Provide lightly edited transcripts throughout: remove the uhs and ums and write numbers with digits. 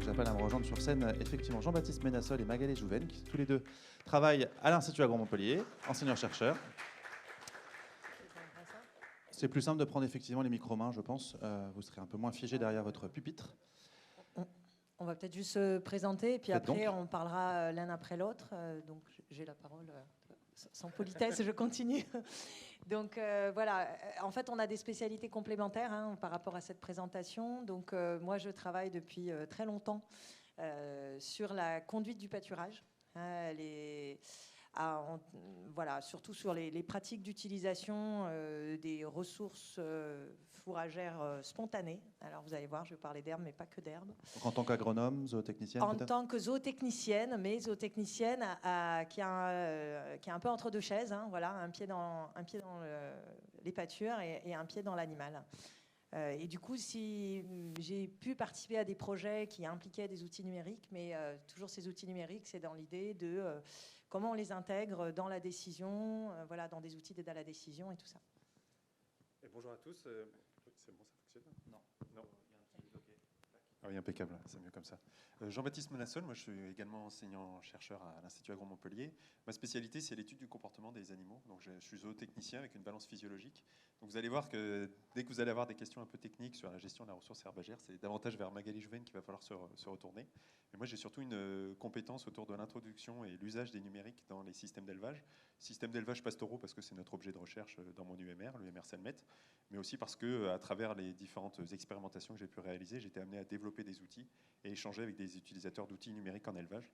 j'appelle à me rejoindre sur scène effectivement Jean-Baptiste Ménassol et Magali Jouven, qui tous les deux travaillent à l'Institut Agro-Montpellier, enseignants-chercheurs. C'est plus simple de prendre effectivement les micros-mains, je pense. Vous serez un peu moins figé derrière votre pupitre. On va peut-être juste se présenter, et puis Faites après, donc. on parlera l'un après l'autre. Donc, j'ai la parole. Sans politesse, je continue. Donc, voilà. En fait, on a des spécialités complémentaires par rapport à cette présentation. Donc, moi, je travaille depuis très longtemps sur la conduite du pâturage. Voilà, surtout sur les pratiques d'utilisation des ressources fourragères spontanées. Alors vous allez voir, je vais parler d'herbes, mais pas que d'herbes. En tant qu'agronome, zootechnicienne En peut-être ? tant que zootechnicienne, mais zootechnicienne qui est un peu entre deux chaises, voilà, un pied dans les pâtures et un pied dans l'animal. Et du coup, si j'ai pu participer à des projets qui impliquaient des outils numériques, mais toujours ces outils numériques, c'est dans l'idée de comment on les intègre dans la décision, voilà, dans des outils d'aide à la décision et tout ça. Et bonjour à tous. C'est bon, ça fonctionne ? Non. Ah oui, impeccable, c'est mieux comme ça. Jean-Baptiste Ménassol, moi je suis également enseignant-chercheur à l'Institut Agro-Montpellier. Ma spécialité, c'est l'étude du comportement des animaux. Donc je suis zootechnicien avec une balance physiologique. Donc vous allez voir que dès que vous allez avoir des questions un peu techniques sur la gestion de la ressource herbagère, c'est davantage vers Magali Jouven qu'il va falloir se retourner. Mais moi j'ai surtout une compétence autour de l'introduction et l'usage des numériques dans les systèmes d'élevage. Systèmes d'élevage pastoraux parce que c'est notre objet de recherche dans mon UMR, l'UMR Selmet, mais aussi parce que à travers les différentes expérimentations que j'ai pu réaliser, j'étais amené à développer des outils et échanger avec des utilisateurs d'outils numériques en élevage.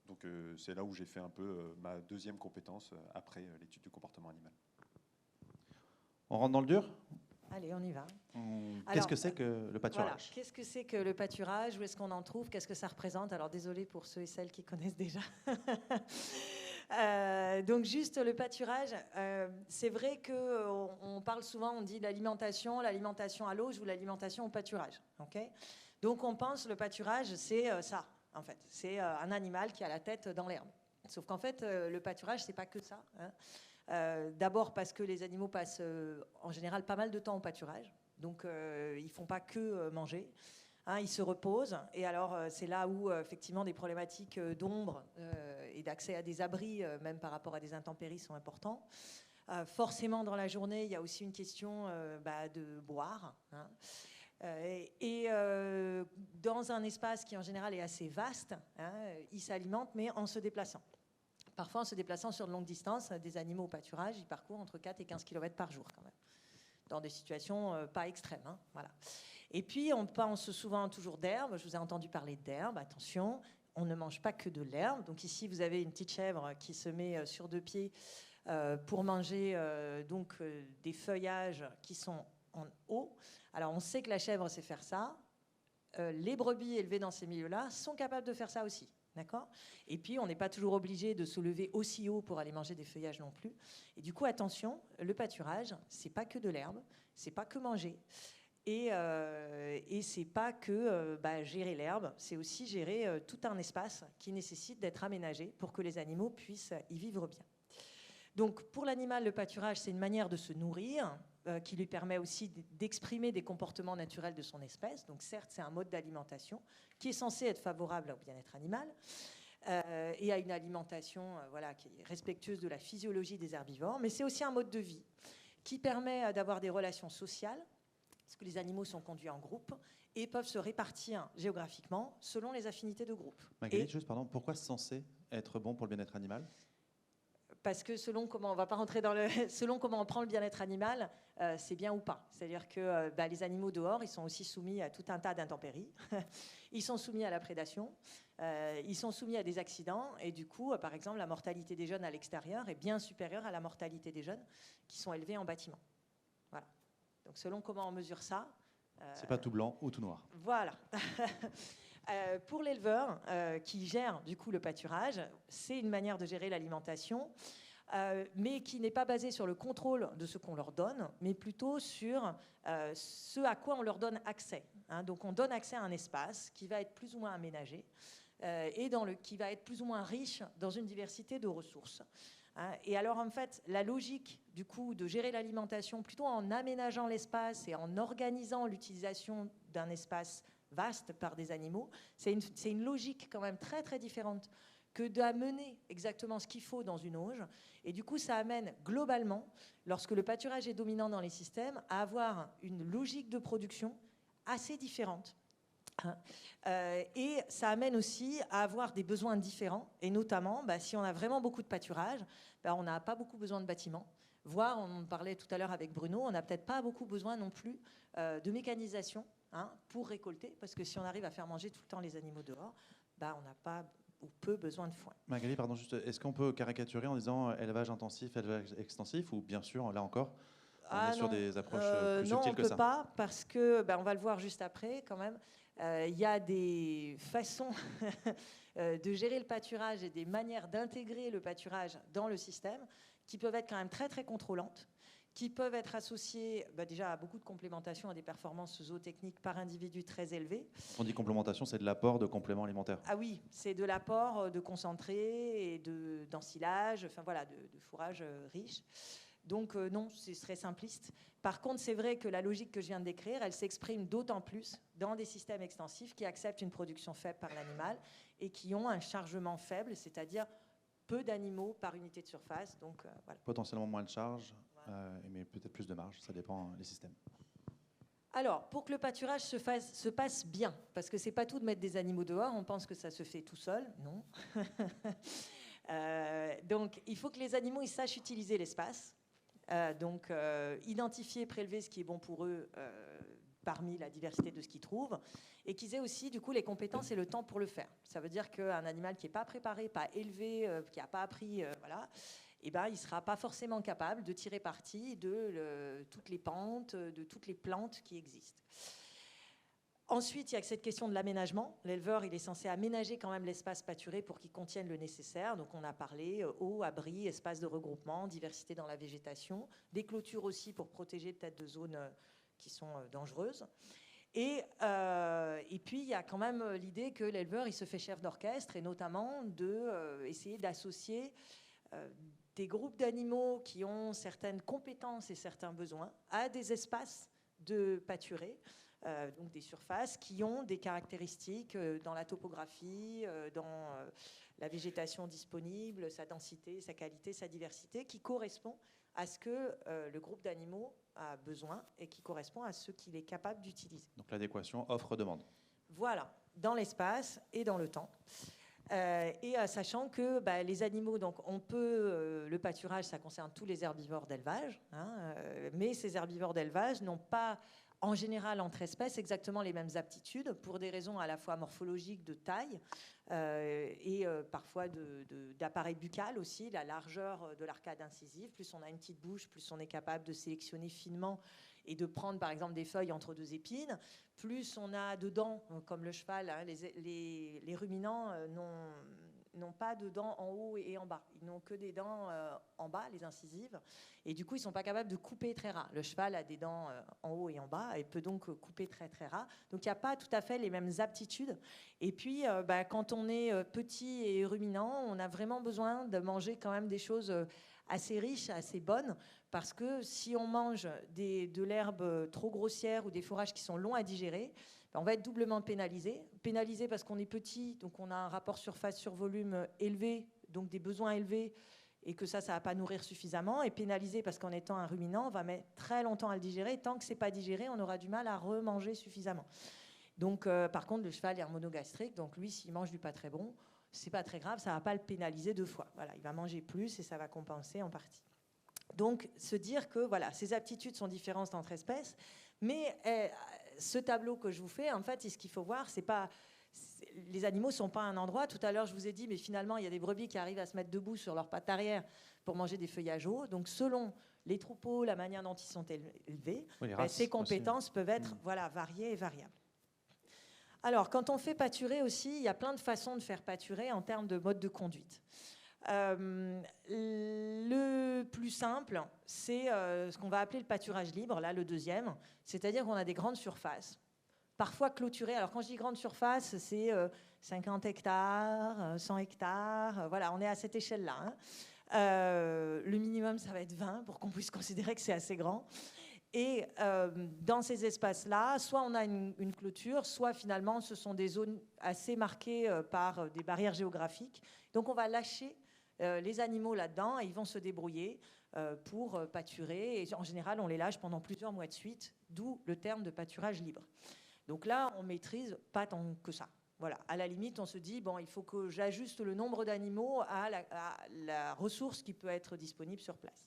Donc c'est là où j'ai fait un peu ma deuxième compétence après l'étude du comportement animal. On rentre dans le dur ? Allez, on y va. Qu'est-ce que c'est que le pâturage ? Voilà. Qu'est-ce que c'est que le pâturage ? Où est-ce qu'on en trouve ? Qu'est-ce que ça représente ? Alors, désolé pour ceux et celles qui connaissent déjà. Donc, juste le pâturage, c'est vrai qu'on parle souvent, on dit l'alimentation à l'eau ou l'alimentation au pâturage. Okay ? Donc, on pense le pâturage, c'est ça, en fait. C'est un animal qui a la tête dans l'herbe. Sauf qu'en fait, le pâturage, c'est pas que ça. D'abord parce que les animaux passent en général pas mal de temps au pâturage. Donc, ils ne font pas que manger. Ils se reposent. Et alors, c'est là où, effectivement, des problématiques d'ombre et d'accès à des abris, même par rapport à des intempéries, sont importants. Forcément, dans la journée, il y a aussi une question de boire. Et dans un espace qui, en général, est assez vaste, ils s'alimentent, mais en se déplaçant. Parfois, en se déplaçant sur de longues distances, des animaux au pâturage, ils parcourent entre 4 et 15 km par jour, quand même. Dans des situations pas extrêmes. Voilà. Et puis, on pense souvent toujours d'herbe. Je vous ai entendu parler d'herbe. Attention, on ne mange pas que de l'herbe. Donc ici, vous avez une petite chèvre qui se met sur deux pieds pour manger des feuillages qui sont en haut. Alors, on sait que la chèvre sait faire ça. Les brebis élevées dans ces milieux-là sont capables de faire ça aussi. D'accord ? Et puis, on n'est pas toujours obligé de se lever aussi haut pour aller manger des feuillages non plus. Et du coup, attention, le pâturage, c'est pas que de l'herbe, c'est pas que manger. Et c'est pas que gérer l'herbe, c'est aussi gérer tout un espace qui nécessite d'être aménagé pour que les animaux puissent y vivre bien. Donc, pour l'animal, le pâturage, c'est une manière de se nourrir, qui lui permet aussi d'exprimer des comportements naturels de son espèce. Donc certes, c'est un mode d'alimentation qui est censé être favorable au bien-être animal et à une alimentation qui est respectueuse de la physiologie des herbivores, mais c'est aussi un mode de vie qui permet d'avoir des relations sociales, parce que les animaux sont conduits en groupe et peuvent se répartir géographiquement selon les affinités de groupe. Magali, juste, pardon, pourquoi c'est censé être bon pour le bien-être animal ? Parce que selon comment on prend le bien-être animal, c'est bien ou pas. C'est-à-dire que les animaux dehors, ils sont aussi soumis à tout un tas d'intempéries. Ils sont soumis à la prédation. Ils sont soumis à des accidents. Et du coup, par exemple, la mortalité des jeunes à l'extérieur est bien supérieure à la mortalité des jeunes qui sont élevés en bâtiment. Voilà. Donc selon comment on mesure ça... c'est pas tout blanc ou tout noir. Voilà. Pour l'éleveur qui gère du coup le pâturage, c'est une manière de gérer l'alimentation, mais qui n'est pas basée sur le contrôle de ce qu'on leur donne, mais plutôt sur ce à quoi on leur donne accès. Donc on donne accès à un espace qui va être plus ou moins aménagé et qui va être plus ou moins riche dans une diversité de ressources. Et alors en fait, la logique du coup de gérer l'alimentation plutôt en aménageant l'espace et en organisant l'utilisation d'un espace vaste par des animaux. C'est une logique quand même très très différente que d'amener exactement ce qu'il faut dans une auge. Et du coup, ça amène globalement, lorsque le pâturage est dominant dans les systèmes, à avoir une logique de production assez différente. Et ça amène aussi à avoir des besoins différents. Et notamment, si on a vraiment beaucoup de pâturage, on n'a pas beaucoup besoin de bâtiments. Voire, on parlait tout à l'heure avec Bruno, on n'a peut-être pas beaucoup besoin non plus de mécanisation pour récolter. Parce que si on arrive à faire manger tout le temps les animaux dehors, on n'a pas ou peu besoin de foin. Magali, pardon, juste, est-ce qu'on peut caricaturer en disant élevage intensif, élevage extensif, ou bien sûr, là encore, on est sur des approches plus subtiles que ça? Non, on ne peut pas, parce que, on va le voir juste après quand même, il y a des façons de gérer le pâturage et des manières d'intégrer le pâturage dans le système qui peuvent être quand même très très contrôlantes, qui peuvent être associées déjà à beaucoup de complémentation, à des performances zootechniques par individu très élevées. Quand on dit complémentation, c'est de l'apport de compléments alimentaires. Ah oui, c'est de l'apport de concentré et d'ensilage, enfin voilà, de fourrage riche. Donc non, ce serait simpliste. Par contre, c'est vrai que la logique que je viens de décrire, elle s'exprime d'autant plus dans des systèmes extensifs qui acceptent une production faible par l'animal et qui ont un chargement faible, c'est-à-dire peu d'animaux par unité de surface. Donc, voilà. Potentiellement moins de charge, mais peut-être plus de marge, ça dépend des systèmes. Alors, pour que le pâturage se passe bien, parce que c'est pas tout de mettre des animaux dehors, on pense que ça se fait tout seul, non. Donc, il faut que les animaux ils sachent utiliser l'espace. Donc, identifier, prélever ce qui est bon pour eux parmi la diversité de ce qu'ils trouvent, et qu'ils aient aussi, du coup, les compétences et le temps pour le faire. Ça veut dire qu'un animal qui n'est pas préparé, pas élevé, qui n'a pas appris, voilà, il ne sera pas forcément capable de tirer parti de toutes les pentes, de toutes les plantes qui existent. Ensuite, il y a cette question de l'aménagement. L'éleveur, il est censé aménager quand même l'espace pâturé pour qu'il contienne le nécessaire. Donc, on a parlé eau, abri, espace de regroupement, diversité dans la végétation, des clôtures aussi pour protéger peut-être de zones qui sont dangereuses. Et puis, il y a quand même l'idée que l'éleveur, il se fait chef d'orchestre, et notamment d'essayer d'associer des groupes d'animaux qui ont certaines compétences et certains besoins à des espaces de pâturés. Donc des surfaces qui ont des caractéristiques dans la topographie, dans la végétation disponible, sa densité, sa qualité, sa diversité, qui correspond à ce que le groupe d'animaux a besoin et qui correspond à ce qu'il est capable d'utiliser. Donc l'adéquation offre-demande. Voilà, dans l'espace et dans le temps. Et sachant que les animaux, donc on peut, le pâturage, ça concerne tous les herbivores d'élevage, mais ces herbivores d'élevage n'ont pas en général entre espèces exactement les mêmes aptitudes pour des raisons à la fois morphologiques de taille et parfois d'appareil buccal aussi, la largeur de l'arcade incisive. Plus on a une petite bouche, plus on est capable de sélectionner finement et de prendre par exemple des feuilles entre deux épines. Plus on a de dents, comme le cheval, les ruminants n'ont pas de dents en haut et en bas. Ils n'ont que des dents en bas, les incisives. Et du coup, ils ne sont pas capables de couper très ras. Le cheval a des dents en haut et en bas et peut donc couper très, très ras. Donc, il n'y a pas tout à fait les mêmes aptitudes. Et puis, quand on est petit et ruminant, on a vraiment besoin de manger quand même des choses assez riches, assez bonnes. Parce que si on mange de l'herbe trop grossière ou des fourrages qui sont longs à digérer, on va être doublement pénalisé. Pénalisé parce qu'on est petit, donc on a un rapport surface sur volume élevé, donc des besoins élevés, et que ça ne va pas nourrir suffisamment. Et pénalisé parce qu'en étant un ruminant, on va mettre très longtemps à le digérer. Et tant que ce n'est pas digéré, on aura du mal à remanger suffisamment. Donc, par contre, le cheval est monogastrique, donc lui, s'il mange du pas très bon, ce n'est pas très grave, ça ne va pas le pénaliser deux fois. Voilà, il va manger plus et ça va compenser en partie. Donc, se dire que voilà, ces aptitudes sont différentes entre espèces, mais ce tableau que je vous fais, en fait, ce qu'il faut voir, les animaux ne sont pas à un endroit. Tout à l'heure, je vous ai dit, mais finalement, il y a des brebis qui arrivent à se mettre debout sur leurs pattes arrière pour manger des feuillages hauts. Donc, selon les troupeaux, la manière dont ils sont élevés, ces compétences peuvent être variées et variables. Alors, quand on fait pâturer aussi, il y a plein de façons de faire pâturer en termes de mode de conduite. Le plus simple, c'est ce qu'on va appeler le pâturage libre, là le deuxième, c'est-à-dire qu'on a des grandes surfaces, parfois clôturées. Alors quand je dis grande surface, c'est 50 hectares, 100 hectares, voilà, on est à cette échelle-là. Le minimum, ça va être 20 pour qu'on puisse considérer que c'est assez grand. Et dans ces espaces-là, soit on a une clôture, soit finalement ce sont des zones assez marquées par des barrières géographiques. Donc on va lâcher les animaux là-dedans et ils vont se débrouiller pour pâturer. Et en général, on les lâche pendant plusieurs mois de suite, d'où le terme de pâturage libre. Donc là, on maîtrise pas tant que ça. Voilà. À la limite, on se dit, bon, il faut que j'ajuste le nombre d'animaux à la ressource qui peut être disponible sur place.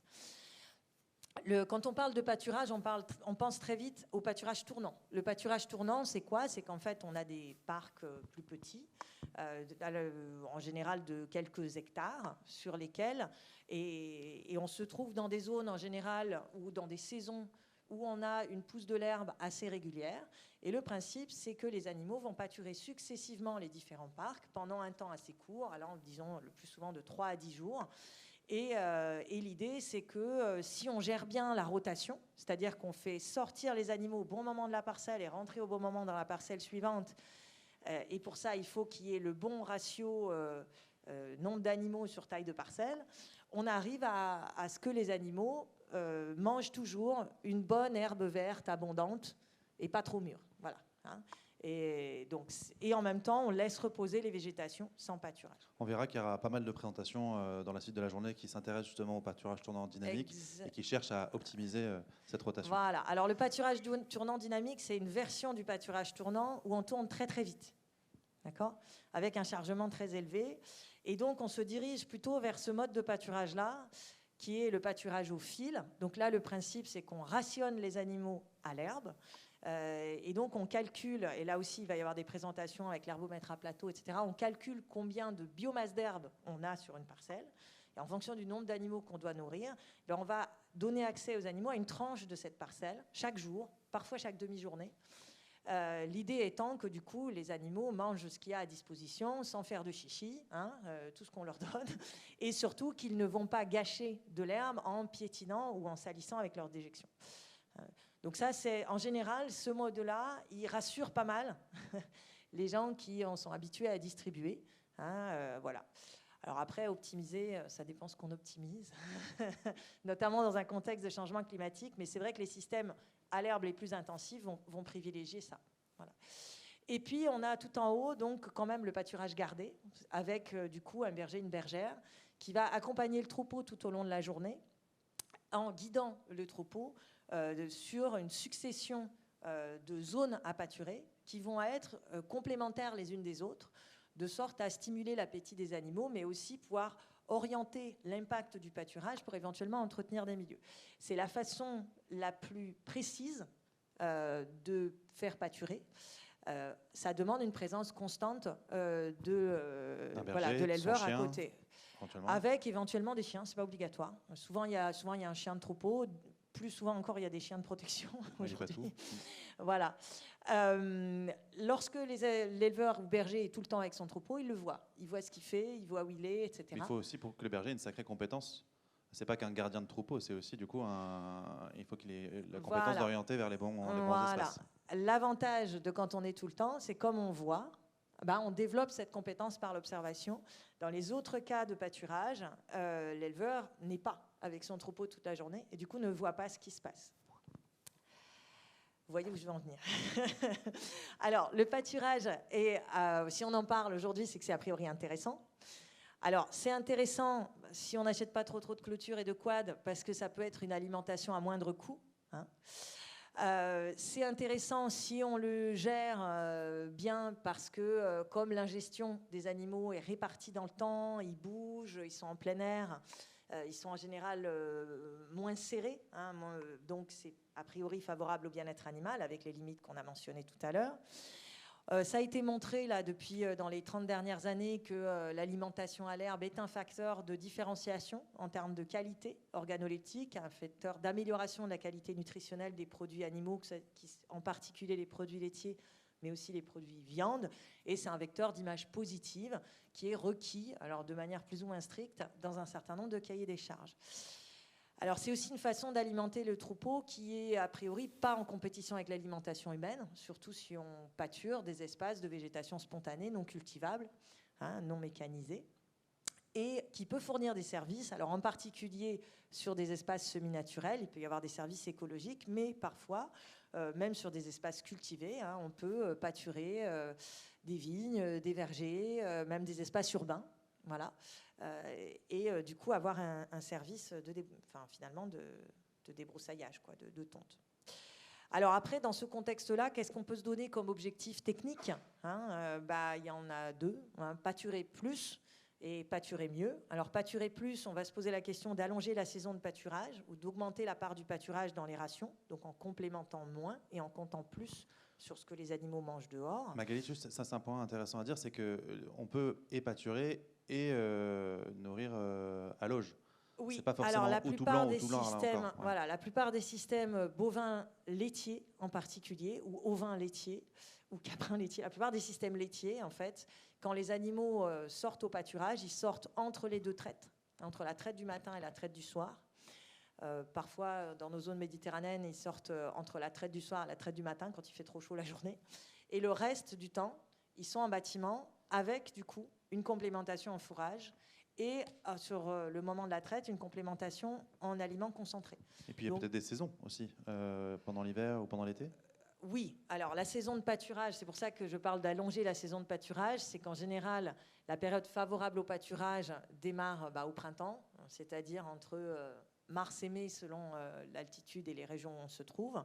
Quand on parle de pâturage, on pense très vite au pâturage tournant. Le pâturage tournant, c'est quoi? C'est qu'en fait, on a des parcs plus petits, en général de quelques hectares, sur lesquels, et on se trouve dans des zones en général ou dans des saisons où on a une pousse de l'herbe assez régulière. Et le principe, c'est que les animaux vont pâturer successivement les différents parcs pendant un temps assez court, alors disons le plus souvent de 3 à 10 jours. Et l'idée, c'est que si on gère bien la rotation, c'est-à-dire qu'on fait sortir les animaux au bon moment de la parcelle et rentrer au bon moment dans la parcelle suivante, et pour ça, il faut qu'il y ait le bon ratio nombre d'animaux sur taille de parcelle, on arrive à ce que les animaux mangent toujours une bonne herbe verte abondante et pas trop mûre. Voilà. Hein. Et en même temps, on laisse reposer les végétations sans pâturage. On verra qu'il y aura pas mal de présentations dans la suite de la journée qui s'intéressent justement au pâturage tournant dynamique et qui cherchent à optimiser cette rotation. Voilà. Alors le pâturage tournant dynamique, c'est une version du pâturage tournant où on tourne très très vite, d'accord, avec un chargement très élevé. Et donc on se dirige plutôt vers ce mode de pâturage-là, qui est le pâturage au fil. Donc là, le principe, c'est qu'on rationne les animaux à l'herbe. Et donc on calcule, et là aussi il va y avoir des présentations avec l'herbomètre à plateau, etc. On calcule combien de biomasse d'herbe on a sur une parcelle. Et en fonction du nombre d'animaux qu'on doit nourrir, on va donner accès aux animaux à une tranche de cette parcelle, chaque jour, parfois chaque demi-journée. L'idée étant que du coup les animaux mangent ce qu'il y a à disposition sans faire de chichi, tout ce qu'on leur donne, et surtout qu'ils ne vont pas gâcher de l'herbe en piétinant ou en salissant avec leur déjection. Donc ça, c'est en général, ce mode-là, il rassure pas mal les gens qui en sont habitués à distribuer. Voilà. Alors après, optimiser, ça dépend ce qu'on optimise, notamment dans un contexte de changement climatique. Mais c'est vrai que les systèmes à l'herbe les plus intensifs vont privilégier ça. Voilà. Et puis, on a tout en haut, donc, quand même le pâturage gardé, avec du coup un berger, une bergère, qui va accompagner le troupeau tout au long de la journée, en guidant le troupeau sur une succession de zones à pâturer qui vont être complémentaires les unes des autres, de sorte à stimuler l'appétit des animaux, mais aussi pouvoir orienter l'impact du pâturage pour éventuellement entretenir des milieux. C'est la façon la plus précise de faire pâturer. Ça demande une présence constante de l'éleveur à côté. Avec éventuellement des chiens, c'est pas obligatoire. Souvent, il y a un chien de troupeau. Plus souvent encore, il y a des chiens de protection aujourd'hui. Voilà. Lorsque l'éleveur ou berger est tout le temps avec son troupeau, il le voit. Il voit ce qu'il fait, il voit où il est, etc. Il faut aussi pour que le berger ait une sacrée compétence. C'est pas qu'un gardien de troupeau, c'est aussi du coup il faut qu'il ait la compétence d'orienter vers les bons espaces. L'avantage de quand on est tout le temps, c'est comme on voit, on développe cette compétence par l'observation. Dans les autres cas de pâturage, l'éleveur n'est pas avec son troupeau toute la journée et du coup ne voit pas ce qui se passe. Vous voyez où je veux en venir. Alors, le pâturage, si on en parle aujourd'hui, c'est que c'est a priori intéressant. Alors, c'est intéressant si on n'achète pas trop de clôtures et de quads, parce que ça peut être une alimentation à moindre coût. C'est intéressant si on le gère bien, parce que comme l'ingestion des animaux est répartie dans le temps, ils bougent, ils sont en plein air, ils sont en général moins serrés, donc c'est a priori favorable au bien-être animal, avec les limites qu'on a mentionnées tout à l'heure. Ça a été montré là, dans les 30 dernières années que l'alimentation à l'herbe est un facteur de différenciation en termes de qualité organoleptique, un facteur d'amélioration de la qualité nutritionnelle des produits animaux, en particulier les produits laitiers, mais aussi les produits viande. Et c'est un vecteur d'image positive qui est requis, alors de manière plus ou moins stricte, dans un certain nombre de cahiers des charges. Alors c'est aussi une façon d'alimenter le troupeau qui est a priori pas en compétition avec l'alimentation humaine, surtout si on pâture des espaces de végétation spontanée non cultivables, non mécanisés. et qui peut fournir des services, alors en particulier sur des espaces semi-naturels, il peut y avoir des services écologiques, mais parfois, même sur des espaces cultivés, hein, on peut pâturer des vignes, des vergers, même des espaces urbains, voilà, et du coup avoir un service finalement de débroussaillage, quoi, de tonte. Alors après, dans ce contexte-là, qu'est-ce qu'on peut se donner comme objectif technique, hein, y en a deux, hein, pâturer plus et pâturer mieux. Alors pâturer plus, on va se poser la question d'allonger la saison de pâturage ou d'augmenter la part du pâturage dans les rations, donc en complémentant moins et en comptant plus sur ce que les animaux mangent dehors. Magali, juste, ça c'est un point intéressant à dire, c'est qu'on peut et pâturer et nourrir à l'auge. Oui, c'est pas forcément alors la ou tout plupart blanc des ou tout blanc, systèmes, là encore, ouais. voilà, la plupart des systèmes bovins laitiers en particulier, ou ovins laitiers, ou caprins laitiers, la plupart des systèmes laitiers, en fait, quand les animaux sortent au pâturage, ils sortent entre les deux traites, entre la traite du matin et la traite du soir. Parfois, dans nos zones méditerranéennes, ils sortent entre la traite du soir et la traite du matin quand il fait trop chaud la journée. Et le reste du temps, ils sont en bâtiment avec, du coup, une complémentation en fourrage et sur le moment de la traite, une complémentation en aliments concentrés. Et puis il y a peut-être des saisons aussi, pendant l'hiver ou pendant l'été. Oui, alors la saison de pâturage, c'est pour ça que je parle d'allonger la saison de pâturage, c'est qu'en général, la période favorable au pâturage démarre au printemps, c'est-à-dire entre mars et mai selon l'altitude et les régions où on se trouve,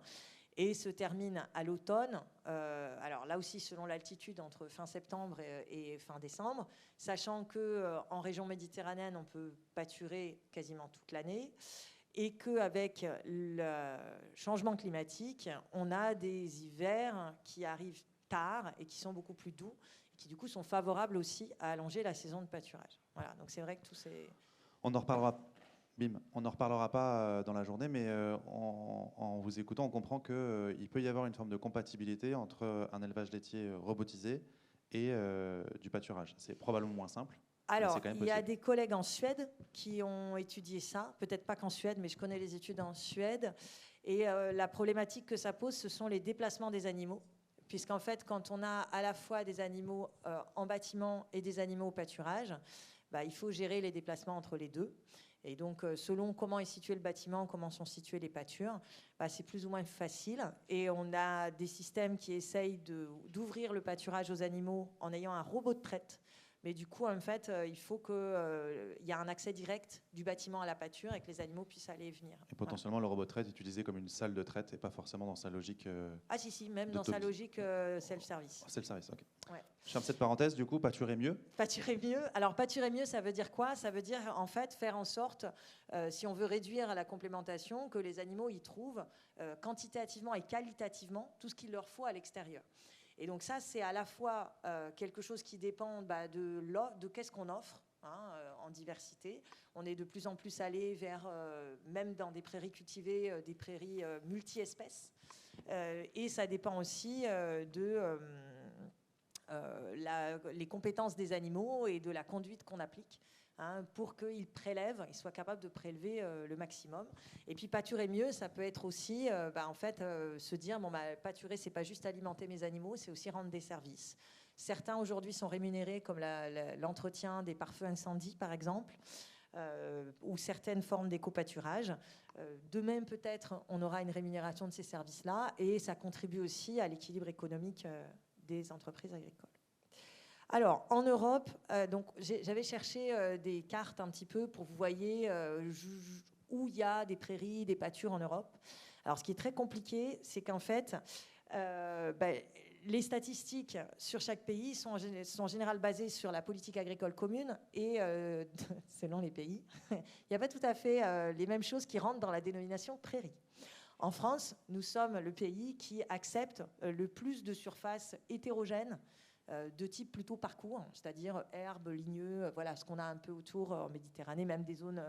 et se termine à l'automne, alors là aussi selon l'altitude entre fin septembre et fin décembre, sachant qu'en région méditerranéenne, on peut pâturer quasiment toute l'année, et qu'avec le changement climatique, on a des hivers qui arrivent tard et qui sont beaucoup plus doux, et qui du coup sont favorables aussi à allonger la saison de pâturage. Voilà, donc c'est vrai que tout c'est... On en reparlera. On n'en reparlera pas dans la journée, mais en vous écoutant, on comprend qu'il peut y avoir une forme de compatibilité entre un élevage laitier robotisé et du pâturage. C'est probablement moins simple. Alors, il y a des collègues en Suède qui ont étudié ça. Peut-être pas qu'en Suède, mais je connais les études en Suède. Et la problématique que ça pose, ce sont les déplacements des animaux. Puisqu'en fait, quand on a à la fois des animaux en bâtiment et des animaux au pâturage, il faut gérer les déplacements entre les deux. Et donc, selon comment est situé le bâtiment, comment sont situées les pâtures, c'est plus ou moins facile. Et on a des systèmes qui essayent d'ouvrir le pâturage aux animaux en ayant un robot de traite. Mais du coup, en fait, il faut qu'il y ait un accès direct du bâtiment à la pâture et que les animaux puissent aller et venir. Et potentiellement, voilà. Le robot de traite est utilisé comme une salle de traite et pas forcément dans sa logique... Ah si, même dans sa logique self-service. Self-service, ok. Ouais. Je ferme cette parenthèse, du coup, pâturer mieux. Pâturer mieux. Alors, pâturer mieux, ça veut dire quoi? Ça veut dire, en fait, faire en sorte, si on veut réduire la complémentation, que les animaux y trouvent quantitativement et qualitativement tout ce qu'il leur faut à l'extérieur. Et donc ça, c'est à la fois quelque chose qui dépend de qu'est-ce qu'on offre en diversité. On est de plus en plus allé vers, même dans des prairies cultivées, des prairies multi-espèces. Et ça dépend aussi les compétences des animaux et de la conduite qu'on applique. Pour qu'ils prélèvent, ils soient capables de prélever le maximum. Et puis pâturer mieux, ça peut être aussi se dire pâturer, c'est pas juste alimenter mes animaux, c'est aussi rendre des services. Certains aujourd'hui sont rémunérés comme l'entretien des pare-feux incendies par exemple, ou certaines formes d'éco-pâturage. De même peut-être on aura une rémunération de ces services-là et ça contribue aussi à l'équilibre économique des entreprises agricoles. Alors, en Europe, j'avais cherché des cartes un petit peu pour que vous voyez où il y a des prairies, des pâtures en Europe. Alors, ce qui est très compliqué, c'est qu'en fait, les statistiques sur chaque pays sont en général basées sur la politique agricole commune et, selon les pays, il n'y a pas tout à fait les mêmes choses qui rentrent dans la dénomination prairie. En France, nous sommes le pays qui accepte le plus de surfaces hétérogènes de type plutôt parcours, c'est-à-dire herbes, ligneux, voilà ce qu'on a un peu autour en Méditerranée, même des zones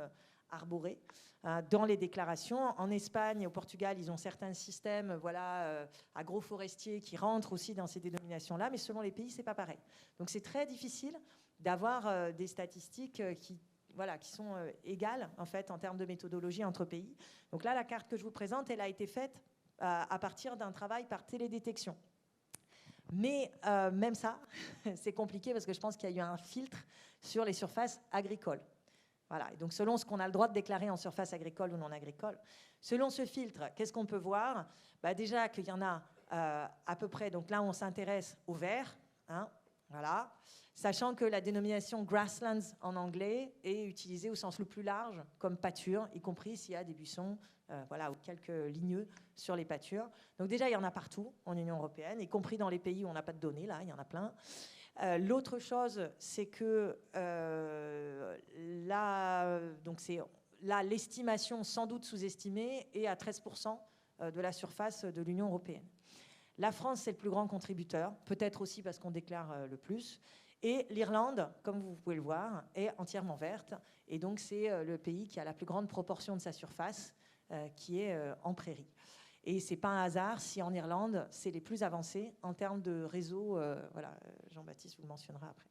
arborées, dans les déclarations. En Espagne et au Portugal, ils ont certains systèmes agroforestiers qui rentrent aussi dans ces dénominations-là, mais selon les pays, c'est pas pareil. Donc c'est très difficile d'avoir des statistiques qui sont égales en fait en termes de méthodologie entre pays. Donc là, la carte que je vous présente, elle a été faite à partir d'un travail par télédétection. Mais même ça, c'est compliqué parce que je pense qu'il y a eu un filtre sur les surfaces agricoles. Voilà. Et donc, selon ce qu'on a le droit de déclarer en surface agricole ou non agricole, selon ce filtre, qu'est-ce qu'on peut voir? Déjà qu'il y en a à peu près, donc là, on s'intéresse au vert, hein, voilà, sachant que la dénomination grasslands en anglais est utilisée au sens le plus large comme pâture, y compris s'il y a des buissons, voilà, ou quelques ligneux sur les pâtures. Donc déjà, il y en a partout en Union européenne, y compris dans les pays où on n'a pas de données, là, il y en a plein. L'autre chose, c'est que là, l'estimation sans doute sous-estimée est à 13% de la surface de l'Union européenne. La France, c'est le plus grand contributeur, peut-être aussi parce qu'on déclare le plus. Et l'Irlande, comme vous pouvez le voir, est entièrement verte. Et donc, c'est le pays qui a la plus grande proportion de sa surface qui est en prairie. Et ce n'est pas un hasard si en Irlande, c'est les plus avancés en termes de réseau. Voilà, Jean-Baptiste vous le mentionnera après.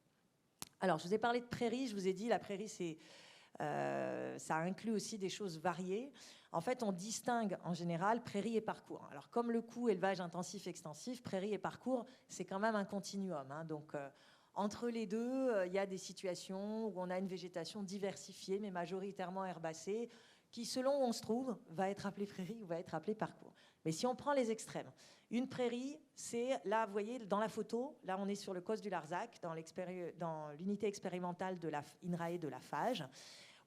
Alors, je vous ai parlé de prairie. Je vous ai dit, la prairie, ça inclut aussi des choses variées. En fait, on distingue en général prairie et parcours. Alors, comme le coup élevage intensif-extensif, prairie et parcours, c'est quand même un continuum. Hein. Donc, entre les deux, il y a des situations où on a une végétation diversifiée, mais majoritairement herbacée, qui, selon où on se trouve, va être appelée prairie ou va être appelée parcours. Mais si on prend les extrêmes, une prairie, c'est, là, vous voyez, dans la photo, là, on est sur le COS du Larzac, dans l'unité expérimentale de la INRAE de la FAGE.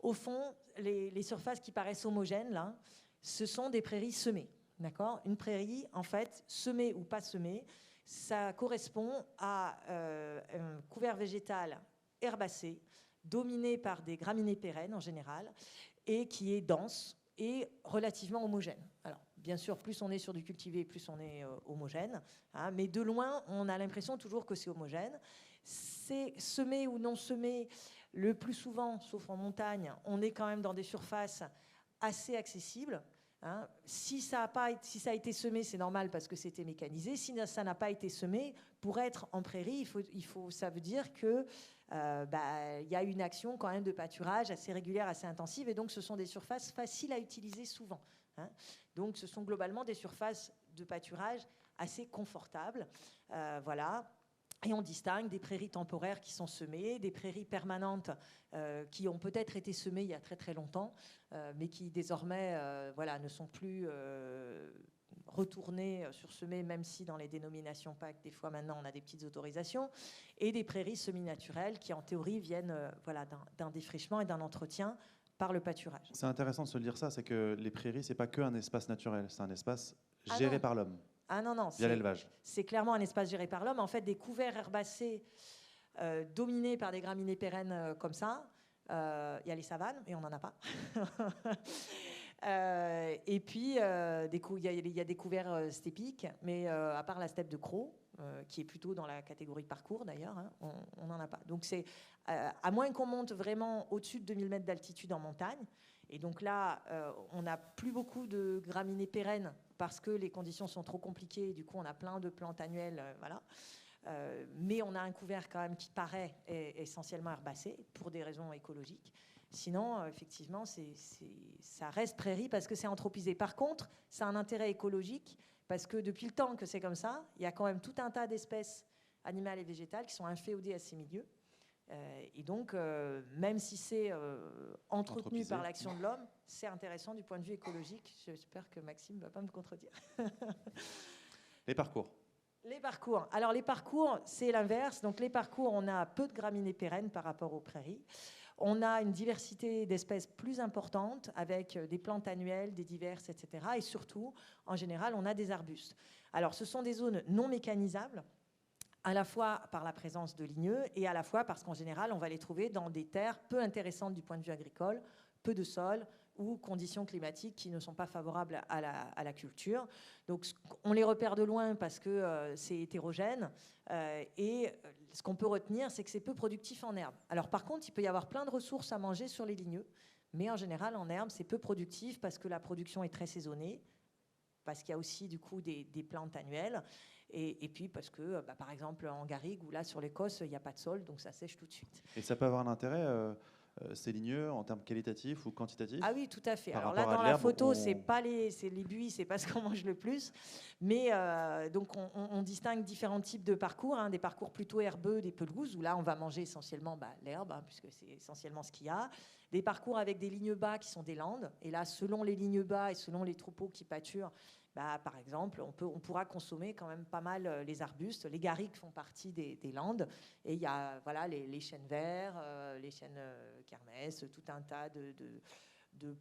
Au fond, les surfaces qui paraissent homogènes, là, ce sont des prairies semées. D'accord ? Une prairie, en fait, semée ou pas semée, ça correspond à un couvert végétal herbacé, dominé par des graminées pérennes en général, et qui est dense et relativement homogène. Alors, bien sûr, plus on est sur du cultivé, plus on est homogène, hein, mais de loin, on a l'impression toujours que c'est homogène. C'est semé ou non semé, le plus souvent, sauf en montagne, on est quand même dans des surfaces assez accessibles. Hein. Si ça a été semé, c'est normal parce que c'était mécanisé. Si ça n'a pas été semé, pour être en prairie, ça veut dire que y a une action quand même de pâturage assez régulière, assez intensive, et donc ce sont des surfaces faciles à utiliser souvent. Hein. Donc ce sont globalement des surfaces de pâturage assez confortables. Voilà. Et on distingue des prairies temporaires qui sont semées, des prairies permanentes qui ont peut-être été semées il y a très très longtemps, mais qui désormais ne sont plus retournées sur semées, même si dans les dénominations PAC, des fois maintenant on a des petites autorisations, et des prairies semi-naturelles qui en théorie viennent d'un défrichement et d'un entretien par le pâturage. C'est intéressant de se dire ça, c'est que les prairies, c'est pas qu'un espace naturel, c'est un espace géré par l'homme. Ah non, via l'élevage. C'est clairement un espace géré par l'homme. En fait, des couverts herbacés dominés par des graminées pérennes comme ça. Il y a les savanes, et on n'en a pas. Et puis, il y a des couverts stépiques, mais à part la steppe de Cros, qui est plutôt dans la catégorie parcours d'ailleurs, hein, on n'en a pas. Donc, à moins qu'on monte vraiment au-dessus de 2000 mètres d'altitude en montagne, et donc là, on n'a plus beaucoup de graminées pérennes parce que les conditions sont trop compliquées. Du coup, on a plein de plantes annuelles, voilà. Mais on a un couvert quand même qui paraît essentiellement herbacé pour des raisons écologiques. Sinon, effectivement, ça reste prairie parce que c'est anthropisé. Par contre, ça a un intérêt écologique parce que depuis le temps que c'est comme ça, il y a quand même tout un tas d'espèces animales et végétales qui sont inféodées à ces milieux. Et donc, même si c'est entretenu par l'action de l'homme, c'est intéressant du point de vue écologique. J'espère que Maxime ne va pas me contredire. Les parcours. Les parcours. Alors, les parcours, c'est l'inverse. Donc, les parcours, on a peu de graminées pérennes par rapport aux prairies. On a une diversité d'espèces plus importante avec des plantes annuelles, des diverses, etc. Et surtout, en général, on a des arbustes. Alors, ce sont des zones non mécanisables, à la fois par la présence de ligneux et à la fois parce qu'en général, on va les trouver dans des terres peu intéressantes du point de vue agricole, peu de sol ou conditions climatiques qui ne sont pas favorables à la culture. Donc, on les repère de loin parce que c'est hétérogène et ce qu'on peut retenir, c'est que c'est peu productif en herbe. Alors, par contre, il peut y avoir plein de ressources à manger sur les ligneux, mais en général, en herbe, c'est peu productif parce que la production est très saisonnée, parce qu'il y a aussi du coup des plantes annuelles. Et puis parce que, par exemple, en garrigue ou là sur l'Écosse, il n'y a pas de sol, donc ça sèche tout de suite. Et ça peut avoir un intérêt c'est ligneux en termes qualitatifs ou quantitatifs? Ah oui, tout à fait. Par Alors là, rapport à dans de la l'herbe, photo, c'est les buis, c'est pas ce qu'on mange le plus. Mais donc, on distingue différents types de parcours, hein, des parcours plutôt herbeux, des pelouses, où là, on va manger essentiellement l'herbe, hein, puisque c'est essentiellement ce qu'il y a. Des parcours avec des lignes bas qui sont des landes. Et là, selon les lignes bas et selon les troupeaux qui pâturent, par exemple, on pourra consommer quand même pas mal les arbustes. Les garrigues font partie des landes. Et il y a les chênes verts, les chênes kermès, tout un tas de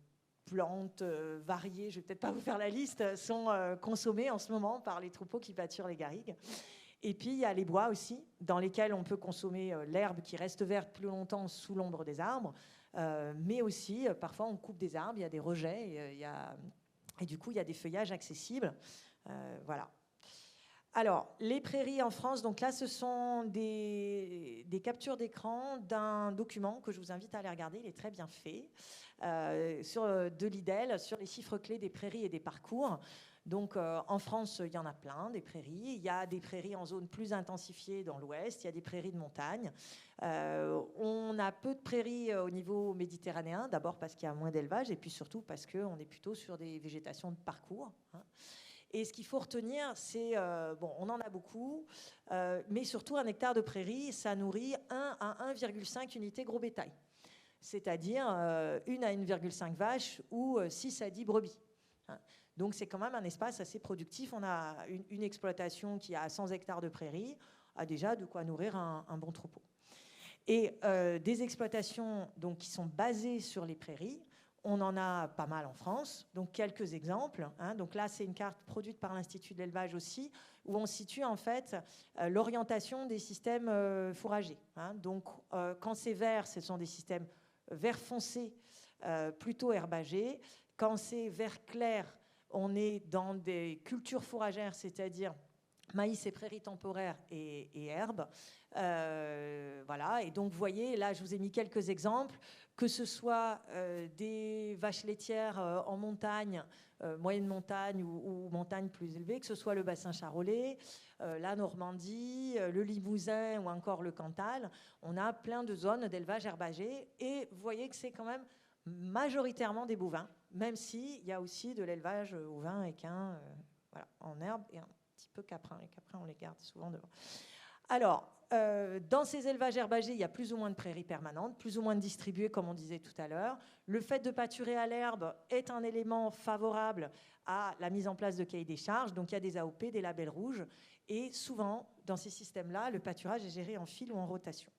plantes variées, je ne vais peut-être pas vous faire la liste, sont consommées en ce moment par les troupeaux qui pâturent les garrigues. Et puis, il y a les bois aussi, dans lesquels on peut consommer l'herbe qui reste verte plus longtemps sous l'ombre des arbres. Mais aussi, parfois, on coupe des arbres, il y a des rejets, et du coup, il y a des feuillages accessibles. Voilà. Alors, les prairies en France, donc là, ce sont des captures d'écran d'un document que je vous invite à aller regarder, il est très bien fait, de l'IDEL, sur les chiffres clés des prairies et des parcours. Donc, en France, il y en a plein, des prairies. Il y a des prairies en zone plus intensifiée dans l'ouest, il y a des prairies de montagne. On a peu de prairies au niveau méditerranéen, d'abord parce qu'il y a moins d'élevage, et puis surtout parce qu'on est plutôt sur des végétations de parcours, hein. Et ce qu'il faut retenir, c'est, on en a beaucoup, mais surtout un hectare de prairie, ça nourrit 1 à 1,5 unités gros bétail, c'est-à-dire 1 à 1,5 vaches ou 6 à 10 brebis, hein. Donc c'est quand même un espace assez productif. On a une exploitation qui a 100 hectares de prairie, a déjà de quoi nourrir un bon troupeau. Et des exploitations donc, qui sont basées sur les prairies, on en a pas mal en France, donc quelques exemples, hein. Donc là, c'est une carte produite par l'Institut de l'élevage aussi, où on situe en fait l'orientation des systèmes fourragers, hein. Donc quand c'est vert, ce sont des systèmes vert foncé, plutôt herbagés. Quand c'est vert clair, on est dans des cultures fourragères, c'est-à-dire maïs et prairies temporaires et herbes. Voilà, et donc vous voyez, là je vous ai mis quelques exemples, que ce soit des vaches laitières en montagne, moyenne montagne ou montagne plus élevée, que ce soit le bassin charolais, la Normandie, le Limousin ou encore le Cantal. On a plein de zones d'élevage herbagé et vous voyez que c'est quand même majoritairement des bovins, même s'il y a aussi de l'élevage ovin, équin, voilà, en herbe et un petit peu caprin. Les caprins, on les garde souvent devant. Alors, dans ces élevages herbagés, il y a plus ou moins de prairies permanentes, plus ou moins distribuées, comme on disait tout à l'heure. Le fait de pâturer à l'herbe est un élément favorable à la mise en place de cahiers des charges. Donc, il y a des AOP, des labels rouges. Et souvent, dans ces systèmes-là, le pâturage est géré en fil ou en rotation.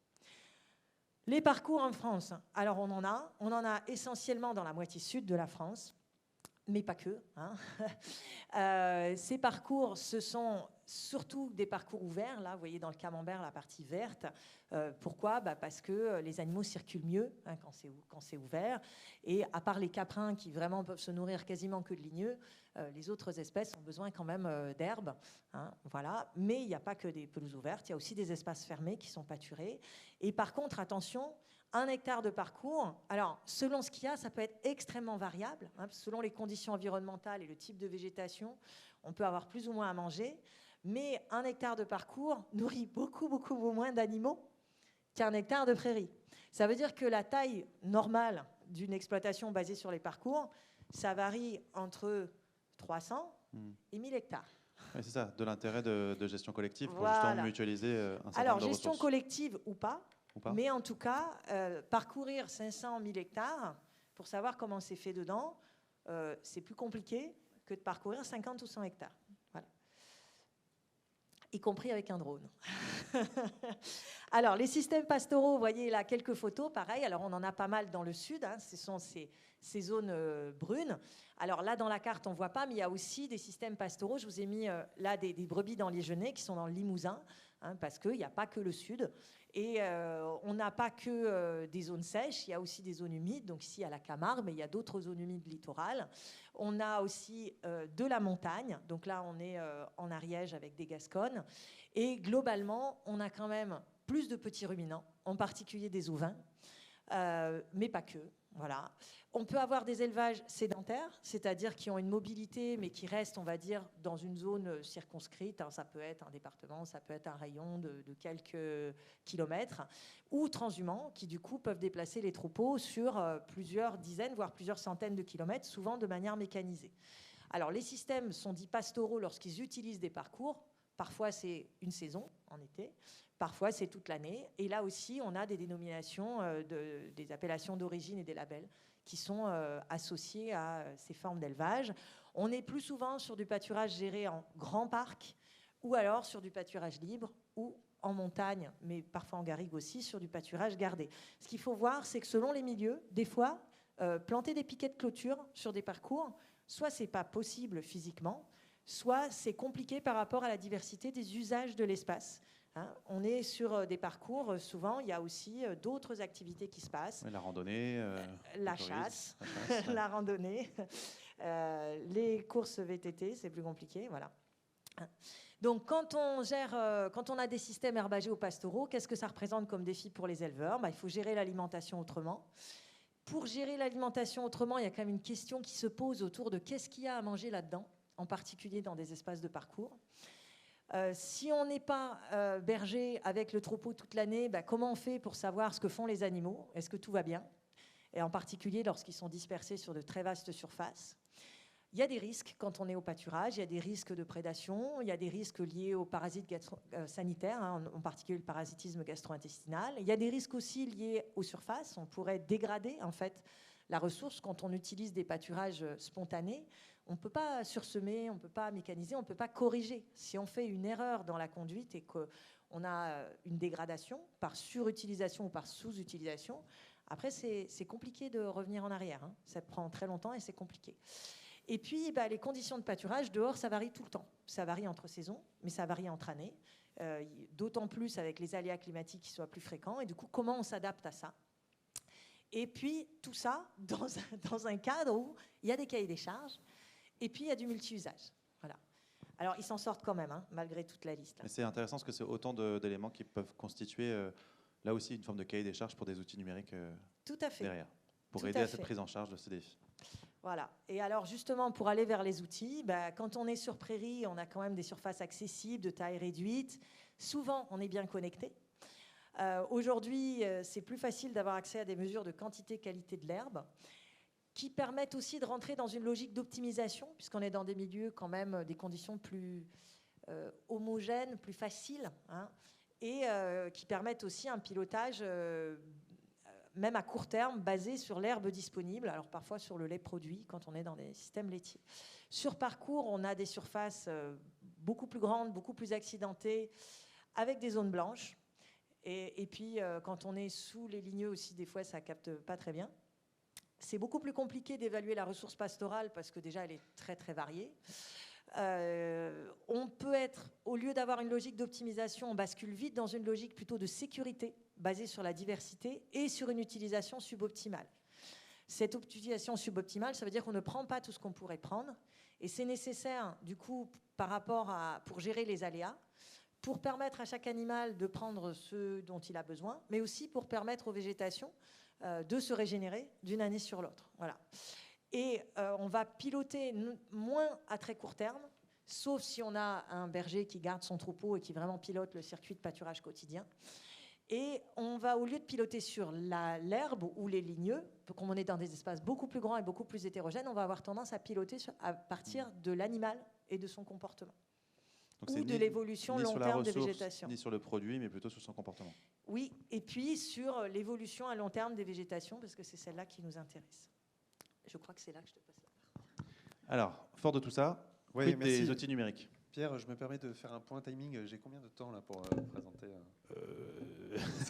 Les parcours en France, alors on en a essentiellement dans la moitié sud de la France, mais pas que, hein. Ces parcours, ce sont surtout des parcours ouverts. Là, vous voyez dans le camembert la partie verte. Pourquoi ? Parce que les animaux circulent mieux, hein, quand c'est ouvert. Et à part les caprins qui vraiment peuvent se nourrir quasiment que de ligneux, les autres espèces ont besoin quand même d'herbe, hein, voilà. Mais il n'y a pas que des pelouses ouvertes, il y a aussi des espaces fermés qui sont pâturés. Et par contre, attention, 1 hectare de parcours, alors selon ce qu'il y a, ça peut être extrêmement variable, hein, selon les conditions environnementales et le type de végétation, on peut avoir plus ou moins à manger, mais 1 hectare de parcours nourrit beaucoup moins d'animaux qu'1 hectare de prairie. Ça veut dire que la taille normale d'une exploitation basée sur les parcours, ça varie entre 300 et 1000 hectares. Oui, c'est ça, de l'intérêt de gestion collective pour Voilà. justement mutualiser un certain Alors, nombre de gestion ressources. collective ou pas, Ou pas mais en tout cas, parcourir 500 000 hectares pour savoir comment c'est fait dedans, c'est plus compliqué que de parcourir 50 ou 100 hectares. Voilà. Y compris avec un drone. Alors, les systèmes pastoraux, vous voyez là quelques photos, pareil. Alors, on en a pas mal dans le sud, hein, ce sont ces zones brunes. Alors là, dans la carte, on ne voit pas, mais il y a aussi des systèmes pastoraux. Je vous ai mis là des brebis dans les Genêts qui sont dans le Limousin, hein, parce qu'il n'y a pas que le sud. Et on n'a pas que des zones sèches, il y a aussi des zones humides. Donc ici, il y a la Camargue, mais il y a d'autres zones humides littorales. On a aussi de la montagne. Donc là, on est en Ariège avec des Gasconnes. Et globalement, on a quand même plus de petits ruminants, en particulier des ovins. mais pas que. Voilà. On peut avoir des élevages sédentaires, c'est-à-dire qui ont une mobilité, mais qui restent, on va dire, dans une zone circonscrite. Hein, ça peut être un département, ça peut être un rayon de quelques kilomètres, ou transhumants, qui du coup peuvent déplacer les troupeaux sur plusieurs dizaines, voire plusieurs centaines de kilomètres, souvent de manière mécanisée. Alors, les systèmes sont dits pastoraux lorsqu'ils utilisent des parcours. Parfois, c'est une saison, en été. Parfois, c'est toute l'année. Et là aussi, on a des dénominations, des appellations d'origine et des labels qui sont associés à ces formes d'élevage. On est plus souvent sur du pâturage géré en grand parc ou alors sur du pâturage libre ou en montagne, mais parfois en garrigue aussi, sur du pâturage gardé. Ce qu'il faut voir, c'est que selon les milieux, des fois, planter des piquets de clôture sur des parcours, soit c'est pas possible physiquement, soit c'est compliqué par rapport à la diversité des usages de l'espace. Hein, on est sur des parcours, souvent, il y a aussi d'autres activités qui se passent. La randonnée, la chasse, la randonnée, les courses VTT, c'est plus compliqué, voilà. Donc, quand on a des systèmes herbagés ou pastoraux, qu'est-ce que ça représente comme défi pour les éleveurs ? Il faut gérer l'alimentation autrement. Pour gérer l'alimentation autrement, il y a quand même une question qui se pose autour de qu'est-ce qu'il y a à manger là-dedans, en particulier dans des espaces de parcours. Si on n'est pas berger avec le troupeau toute l'année, comment on fait pour savoir ce que font les animaux ? Est-ce que tout va bien ? Et en particulier lorsqu'ils sont dispersés sur de très vastes surfaces. Il y a des risques quand on est au pâturage, il y a des risques de prédation, il y a des risques liés aux parasites sanitaires, hein, en particulier le parasitisme gastro-intestinal. Il y a des risques aussi liés aux surfaces. On pourrait dégrader en fait la ressource quand on utilise des pâturages spontanés. On ne peut pas sursemer, on ne peut pas mécaniser, on ne peut pas corriger. Si on fait une erreur dans la conduite et qu'on a une dégradation par surutilisation ou par sous-utilisation, après c'est compliqué de revenir en arrière. Hein. Ça prend très longtemps et c'est compliqué. Et puis les conditions de pâturage dehors, ça varie tout le temps. Ça varie entre saisons, mais ça varie entre années. D'autant plus avec les aléas climatiques qui soient plus fréquents. Et du coup, comment on s'adapte à ça ? Et puis tout ça dans un cadre où il y a des cahiers des charges. Et puis, il y a du multi-usage. Voilà. Alors, ils s'en sortent quand même, hein, malgré toute la liste. C'est intéressant parce que c'est autant d'éléments qui peuvent constituer, là aussi, une forme de cahier des charges pour des outils numériques tout à fait. derrière, pour tout aider à cette prise en charge de ces défis. Voilà. Et alors, justement, pour aller vers les outils, quand on est sur prairie, on a quand même des surfaces accessibles, de taille réduite. Souvent, on est bien connecté. Aujourd'hui, c'est plus facile d'avoir accès à des mesures de quantité, qualité de l'herbe, qui permettent aussi de rentrer dans une logique d'optimisation, puisqu'on est dans des milieux quand même, des conditions plus homogènes, plus faciles, hein, et qui permettent aussi un pilotage, même à court terme, basé sur l'herbe disponible, alors parfois sur le lait produit, quand on est dans des systèmes laitiers. Sur parcours, on a des surfaces beaucoup plus grandes, beaucoup plus accidentées, avec des zones blanches, et puis quand on est sous les ligneux aussi, des fois, ça capte pas très bien. C'est beaucoup plus compliqué d'évaluer la ressource pastorale parce que déjà, elle est très, très variée. On peut être, au lieu d'avoir une logique d'optimisation, on bascule vite dans une logique plutôt de sécurité basée sur la diversité et sur une utilisation suboptimale. Cette utilisation suboptimale, ça veut dire qu'on ne prend pas tout ce qu'on pourrait prendre et c'est nécessaire, du coup, pour gérer les aléas, pour permettre à chaque animal de prendre ce dont il a besoin, mais aussi pour permettre aux végétations de se régénérer d'une année sur l'autre. Voilà. Et on va piloter moins à très court terme, sauf si on a un berger qui garde son troupeau et qui vraiment pilote le circuit de pâturage quotidien. Et on va, au lieu de piloter sur l'herbe ou les ligneux, comme on est dans des espaces beaucoup plus grands et beaucoup plus hétérogènes, on va avoir tendance à piloter à partir de l'animal et de son comportement. Donc ou de l'évolution long terme des végétations. Ni sur le produit, mais plutôt sur son comportement. Oui, et puis sur l'évolution à long terme des végétations, parce que c'est celle-là qui nous intéresse. Je crois que c'est là que je te passe la parole. Alors, fort de tout ça, oui, des outils numériques. Pierre, je me permets de faire un point timing. J'ai combien de temps là pour présenter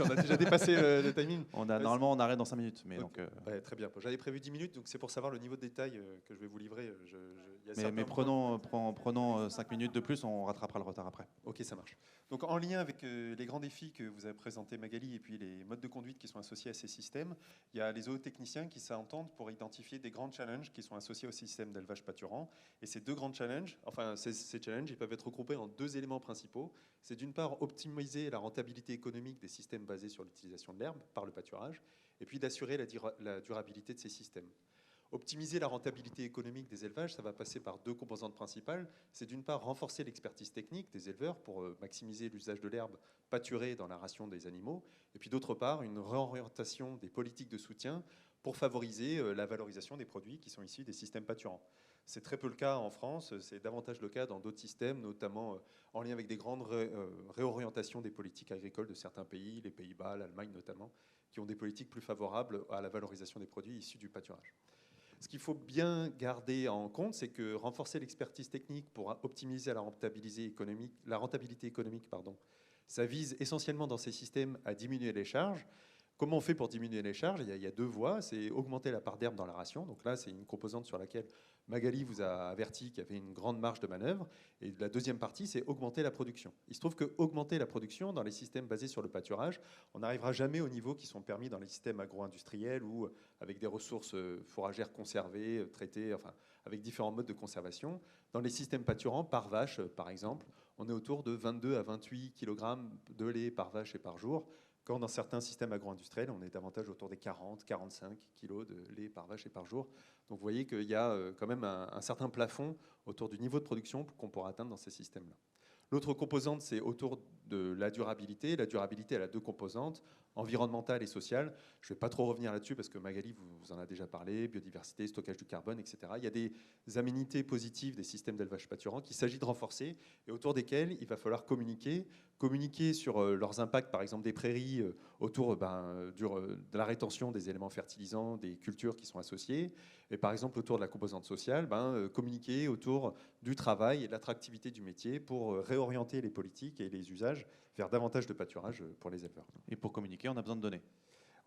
On a déjà dépassé le timing. Normalement, on arrête dans 5 minutes. Mais okay. donc, très bien. J'avais prévu 10 minutes, donc c'est pour savoir le niveau de détail que je vais vous livrer. Mais prenons 5 minutes de plus, on rattrapera le retard après. Ok, ça marche. Donc en lien avec les grands défis que vous avez présentés, Magali, et puis les modes de conduite qui sont associés à ces systèmes, il y a les zootechniciens qui s'entendent pour identifier des grands challenges qui sont associés au système d'élevage pâturant. Et ces deux grands challenges, ces challenges, ils peuvent être regroupés en deux éléments principaux. C'est d'une part optimiser la rentabilité économique des systèmes basés sur l'utilisation de l'herbe par le pâturage, et puis d'assurer la durabilité de ces systèmes. Optimiser la rentabilité économique des élevages, ça va passer par deux composantes principales. C'est d'une part renforcer l'expertise technique des éleveurs pour maximiser l'usage de l'herbe pâturée dans la ration des animaux, et puis d'autre part une réorientation des politiques de soutien pour favoriser la valorisation des produits qui sont issus des systèmes pâturants. C'est très peu le cas en France, c'est davantage le cas dans d'autres systèmes, notamment en lien avec des grandes réorientations des politiques agricoles de certains pays, les Pays-Bas, l'Allemagne notamment, qui ont des politiques plus favorables à la valorisation des produits issus du pâturage. Ce qu'il faut bien garder en compte, c'est que renforcer l'expertise technique pour optimiser la rentabilité économique, ça vise essentiellement dans ces systèmes à diminuer les charges. Comment on fait pour diminuer les charges ? Il y a deux voies. C'est augmenter la part d'herbe dans la ration. Donc là, c'est une composante sur laquelle Magali vous a averti qu'il y avait une grande marge de manœuvre. Et la deuxième partie, c'est augmenter la production. Il se trouve que augmenter la production dans les systèmes basés sur le pâturage, on n'arrivera jamais aux niveaux qui sont permis dans les systèmes agro-industriels ou avec des ressources fourragères conservées, traitées, enfin, avec différents modes de conservation. Dans les systèmes pâturants, par vache, par exemple, on est autour de 22 à 28 kg de lait par vache et par jour, quand dans certains systèmes agro-industriels, on est davantage autour des 40, 45 kg de lait par vache et par jour. Donc vous voyez qu'il y a quand même un certain plafond autour du niveau de production qu'on pourra atteindre dans ces systèmes-là. L'autre composante, c'est autour de la durabilité. La durabilité, elle a deux composantes, environnementale et sociale. Je ne vais pas trop revenir là-dessus parce que Magali vous en a déjà parlé, biodiversité, stockage du carbone, etc. Il y a des aménités positives des systèmes d'élevage pâturant qu'il s'agit de renforcer et autour desquels il va falloir communiquer sur leurs impacts, par exemple des prairies, autour de la rétention des éléments fertilisants, des cultures qui sont associées, et par exemple autour de la composante sociale, communiquer autour du travail et de l'attractivité du métier pour réorienter les politiques et les usages vers davantage de pâturage pour les éleveurs. Et pour communiquer, on a besoin de données.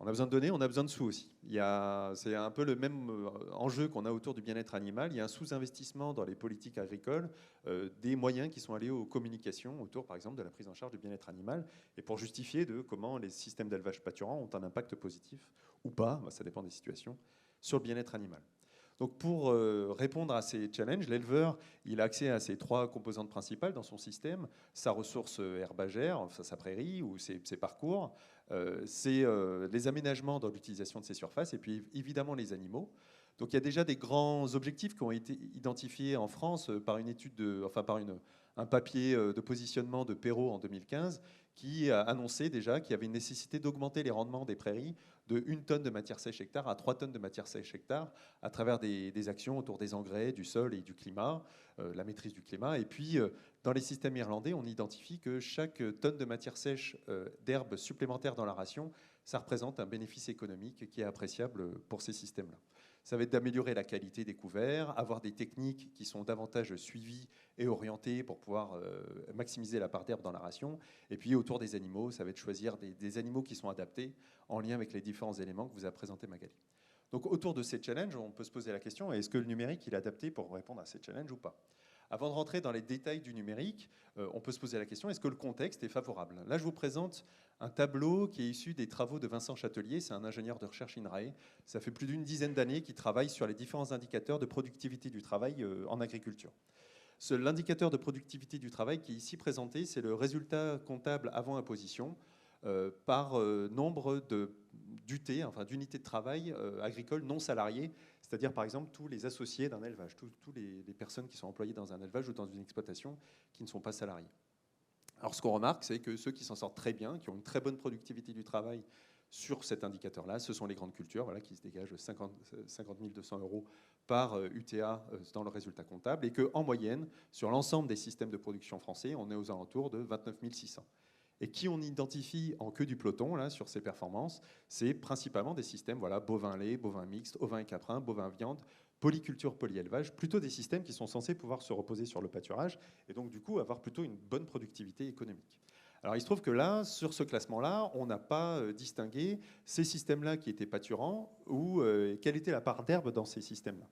On a besoin de données, on a besoin de sous aussi. C'est un peu le même enjeu qu'on a autour du bien-être animal. Il y a un sous-investissement dans les politiques agricoles, des moyens qui sont alliés aux communications autour, par exemple, de la prise en charge du bien-être animal, et pour justifier de comment les systèmes d'élevage pâturant ont un impact positif ou pas, ça dépend des situations, sur le bien-être animal. Donc pour répondre à ces challenges, l'éleveur il a accès à ces trois composantes principales dans son système, sa ressource herbagère, sa prairie ou ses parcours, c'est les aménagements dans l'utilisation de ces surfaces et puis évidemment les animaux. Donc il y a déjà des grands objectifs qui ont été identifiés en France par une étude, un papier de positionnement de Perrault en 2015 qui a annoncé déjà qu'il y avait une nécessité d'augmenter les rendements des prairies de 1 tonne de matière sèche hectare à 3 tonnes de matière sèche hectare à travers des actions autour des engrais, du sol et du climat, la maîtrise du climat. Et puis, dans les systèmes irlandais, on identifie que chaque tonne de matière sèche d'herbe supplémentaire dans la ration, ça représente un bénéfice économique qui est appréciable pour ces systèmes-là. Ça va être d'améliorer la qualité des couverts, avoir des techniques qui sont davantage suivies et orientées pour pouvoir maximiser la part d'herbe dans la ration. Et puis autour des animaux, ça va être choisir des animaux qui sont adaptés en lien avec les différents éléments que vous a présenté Magali. Donc autour de ces challenges, on peut se poser la question, est-ce que le numérique il est adapté pour répondre à ces challenges ou pas ? Avant de rentrer dans les détails du numérique, on peut se poser la question, est-ce que le contexte est favorable ? Là, je vous présente un tableau qui est issu des travaux de Vincent Châtelier, c'est un ingénieur de recherche INRAE. Ça fait plus d'une dizaine d'années qu'il travaille sur les différents indicateurs de productivité du travail en agriculture. L'indicateur de productivité du travail qui est ici présenté, c'est le résultat comptable avant imposition par nombre d'UT, enfin d'unités de travail agricoles non salariées, c'est-à-dire par exemple tous les associés d'un élevage, tous les personnes qui sont employées dans un élevage ou dans une exploitation qui ne sont pas salariées. Alors ce qu'on remarque, c'est que ceux qui s'en sortent très bien, qui ont une très bonne productivité du travail sur cet indicateur-là, ce sont les grandes cultures qui se dégagent 50 200 € par UTA dans le résultat comptable, et qu'en moyenne, sur l'ensemble des systèmes de production français, on est aux alentours de 29 600. Et qui on identifie en queue du peloton là, sur ces performances, c'est principalement des systèmes bovin-lait, bovin mixte, ovin et caprin, bovin-viande, polyculture, polyélevage, plutôt des systèmes qui sont censés pouvoir se reposer sur le pâturage et donc du coup avoir plutôt une bonne productivité économique. Alors il se trouve que là, sur ce classement-là, on n'a pas distingué ces systèmes-là qui étaient pâturants ou quelle était la part d'herbe dans ces systèmes-là.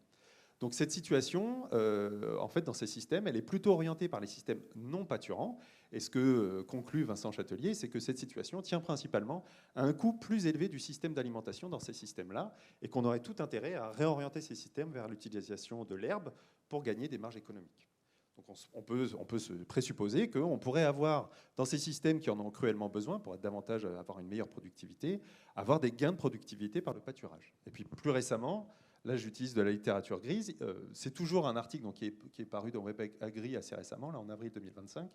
Donc cette situation, en fait, dans ces systèmes, elle est plutôt orientée par les systèmes non pâturants. Et ce que conclut Vincent Châtelier, c'est que cette situation tient principalement à un coût plus élevé du système d'alimentation dans ces systèmes-là, et qu'on aurait tout intérêt à réorienter ces systèmes vers l'utilisation de l'herbe pour gagner des marges économiques. Donc on peut se présupposer qu'on pourrait avoir, dans ces systèmes qui en ont cruellement besoin, pour être davantage, avoir une meilleure productivité, avoir des gains de productivité par le pâturage. Et puis plus récemment, là j'utilise de la littérature grise, c'est toujours un article donc, qui est paru dans Web Agri assez récemment, là en avril 2025,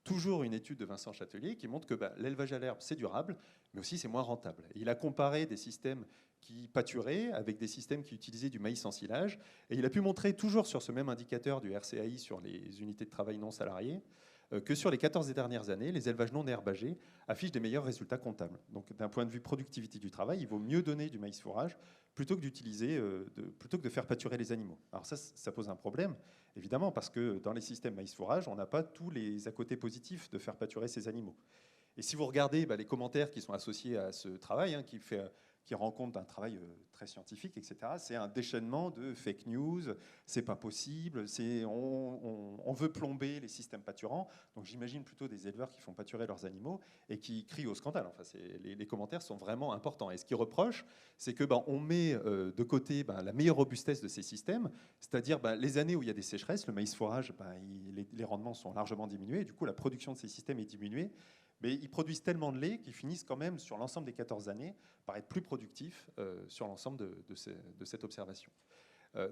toujours une étude de Vincent Châtelier qui montre que l'élevage à l'herbe, c'est durable, mais aussi c'est moins rentable. Et il a comparé des systèmes qui pâturaient avec des systèmes qui utilisaient du maïs en silage. Et il a pu montrer, toujours sur ce même indicateur du RCAI sur les unités de travail non salariées, que sur les 14 dernières années, les élevages non herbagés affichent des meilleurs résultats comptables. Donc d'un point de vue productivité du travail, il vaut mieux donner du maïs fourrage plutôt que d'utiliser, plutôt que de faire pâturer les animaux. Alors ça pose un problème, évidemment, parce que dans les systèmes maïs fourrage, on n'a pas tous les à côté positifs de faire pâturer ces animaux. Et si vous regardez les commentaires qui sont associés à ce travail, qui rend compte d'un travail très scientifique, etc., c'est un déchaînement de fake news, c'est pas possible, on veut plomber les systèmes pâturants. Donc j'imagine plutôt des éleveurs qui font pâturer leurs animaux et qui crient au scandale. Enfin, les commentaires sont vraiment importants. Et ce qu'ils reprochent, c'est que on met de côté la meilleure robustesse de ces systèmes, c'est-à-dire les années où il y a des sécheresses, le maïs fourrage, les rendements sont largement diminués, et du coup la production de ces systèmes est diminuée. Mais ils produisent tellement de lait qu'ils finissent quand même, sur l'ensemble des 14 années, par être plus productifs sur l'ensemble de cette observation.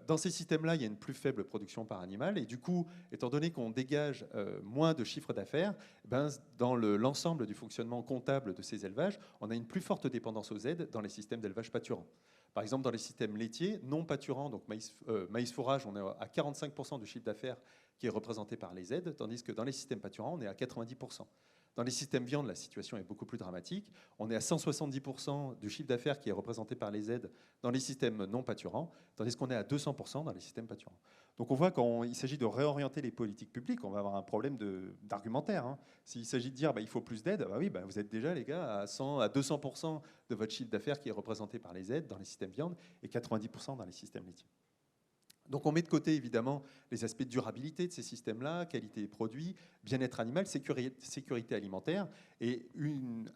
Dans ces systèmes-là, il y a une plus faible production par animal. Et du coup, étant donné qu'on dégage moins de chiffre d'affaires, dans l'ensemble du fonctionnement comptable de ces élevages, on a une plus forte dépendance aux aides dans les systèmes d'élevage pâturant. Par exemple, dans les systèmes laitiers non pâturants, donc maïs fourrage, on est à 45% du chiffre d'affaires qui est représenté par les aides, tandis que dans les systèmes pâturants, on est à 90%. Dans les systèmes viande, la situation est beaucoup plus dramatique. On est à 170% du chiffre d'affaires qui est représenté par les aides dans les systèmes non pâturants, tandis qu'on est à 200% dans les systèmes pâturants. Donc on voit quand il s'agit de réorienter les politiques publiques, on va avoir un problème d'argumentaire. S'il s'agit de dire il faut plus d'aides, vous êtes déjà les gars à 200% de votre chiffre d'affaires qui est représenté par les aides dans les systèmes viande et 90% dans les systèmes laitiers. Donc on met de côté évidemment les aspects de durabilité de ces systèmes-là, qualité des produits, bien-être animal, sécurité alimentaire, et une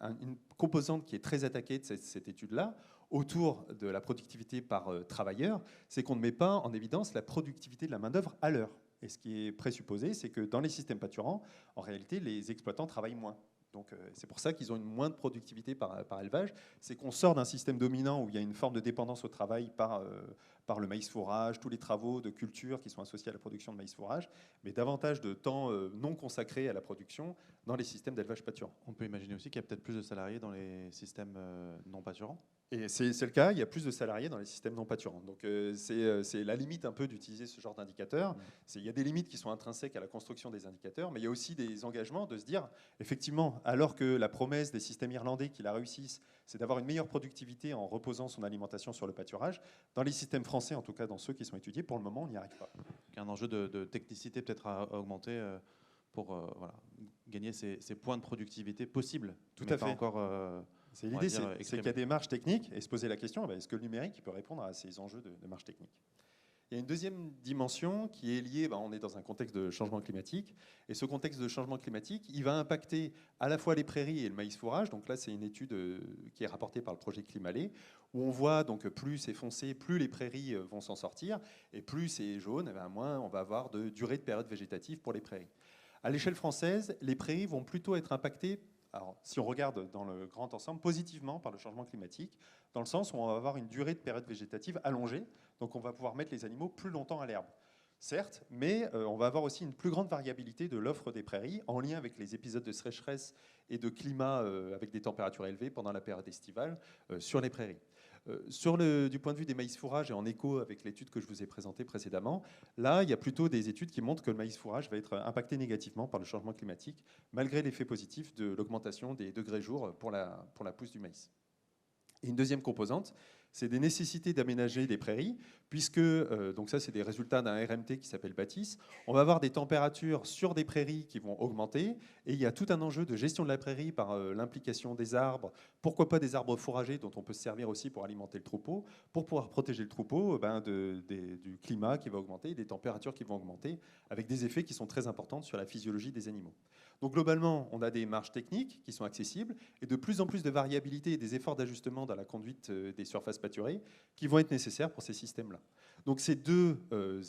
composante qui est très attaquée de cette étude-là, autour de la productivité par travailleur, c'est qu'on ne met pas en évidence la productivité de la main-d'œuvre à l'heure. Et ce qui est présupposé, c'est que dans les systèmes pâturants, en réalité, les exploitants travaillent moins. Donc c'est pour ça qu'ils ont une moindre productivité par élevage. C'est qu'on sort d'un système dominant où il y a une forme de dépendance au travail par le maïs fourrage, tous les travaux de culture qui sont associés à la production de maïs fourrage, mais davantage de temps non consacré à la production dans les systèmes d'élevage pâturant. On peut imaginer aussi qu'il y a peut-être plus de salariés dans les systèmes non pâturants. Et c'est le cas, il y a plus de salariés dans les systèmes non pâturants. Donc c'est la limite un peu d'utiliser ce genre d'indicateur. Il y a des limites qui sont intrinsèques à la construction des indicateurs, mais il y a aussi des engagements de se dire, effectivement, alors que la promesse des systèmes irlandais qui la réussissent, c'est d'avoir une meilleure productivité en reposant son alimentation sur le pâturage, dans les systèmes français, en tout cas dans ceux qui sont étudiés, pour le moment, on n'y arrive pas. Il y a un enjeu de technicité peut-être à augmenter pour gagner ces points de productivité possibles. Tout à fait. Encore, c'est l'idée, c'est qu'il y a des marges techniques et se poser la question, est-ce que le numérique peut répondre à ces enjeux de marge technique? Il y a une deuxième dimension qui est liée, on est dans un contexte de changement climatique, et ce contexte de changement climatique, il va impacter à la fois les prairies et le maïs fourrage. Donc là, c'est une étude qui est rapportée par le projet Climalais, où on voit donc plus c'est foncé, plus les prairies vont s'en sortir, et plus c'est jaune, moins on va avoir de durée de période végétative pour les prairies. À l'échelle française, les prairies vont plutôt être impactées, alors, si on regarde dans le grand ensemble, positivement par le changement climatique, dans le sens où on va avoir une durée de période végétative allongée, donc on va pouvoir mettre les animaux plus longtemps à l'herbe. Certes, mais on va avoir aussi une plus grande variabilité de l'offre des prairies en lien avec les épisodes de sécheresse et de climat avec des températures élevées pendant la période estivale sur les prairies. Du point de vue des maïs fourrages et en écho avec l'étude que je vous ai présentée précédemment, là, il y a plutôt des études qui montrent que le maïs fourrage va être impacté négativement par le changement climatique, malgré l'effet positif de l'augmentation des degrés jour pour la pousse du maïs. Et une deuxième composante, c'est des nécessités d'aménager des prairies, puisque, donc ça c'est des résultats d'un RMT qui s'appelle Bâtisse, on va avoir des températures sur des prairies qui vont augmenter, et il y a tout un enjeu de gestion de la prairie par l'implication des arbres, pourquoi pas des arbres fourragers dont on peut se servir aussi pour alimenter le troupeau, pour pouvoir protéger le troupeau du climat qui va augmenter, des températures qui vont augmenter, avec des effets qui sont très importants sur la physiologie des animaux. Donc globalement, on a des marges techniques qui sont accessibles et de plus en plus de variabilité et des efforts d'ajustement dans la conduite des surfaces pâturées qui vont être nécessaires pour ces systèmes-là. Donc ces deux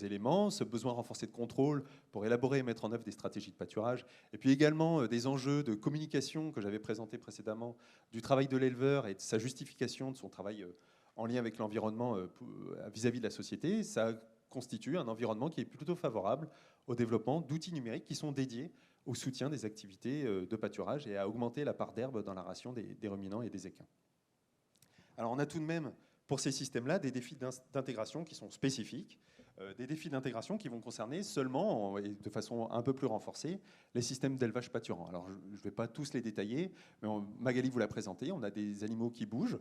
éléments, ce besoin renforcé de contrôle pour élaborer et mettre en œuvre des stratégies de pâturage, et puis également des enjeux de communication que j'avais présentés précédemment, du travail de l'éleveur et de sa justification de son travail en lien avec l'environnement vis-à-vis de la société, ça constitue un environnement qui est plutôt favorable au développement d'outils numériques qui sont dédiés au soutien des activités de pâturage et à augmenter la part d'herbe dans la ration des ruminants et des équins. Alors on a tout de même pour ces systèmes-là des défis d'intégration qui sont spécifiques, des défis d'intégration qui vont concerner seulement, et de façon un peu plus renforcée, les systèmes d'élevage pâturant. Alors je ne vais pas tous les détailler, mais Magali vous l'a présenté, on a des animaux qui bougent,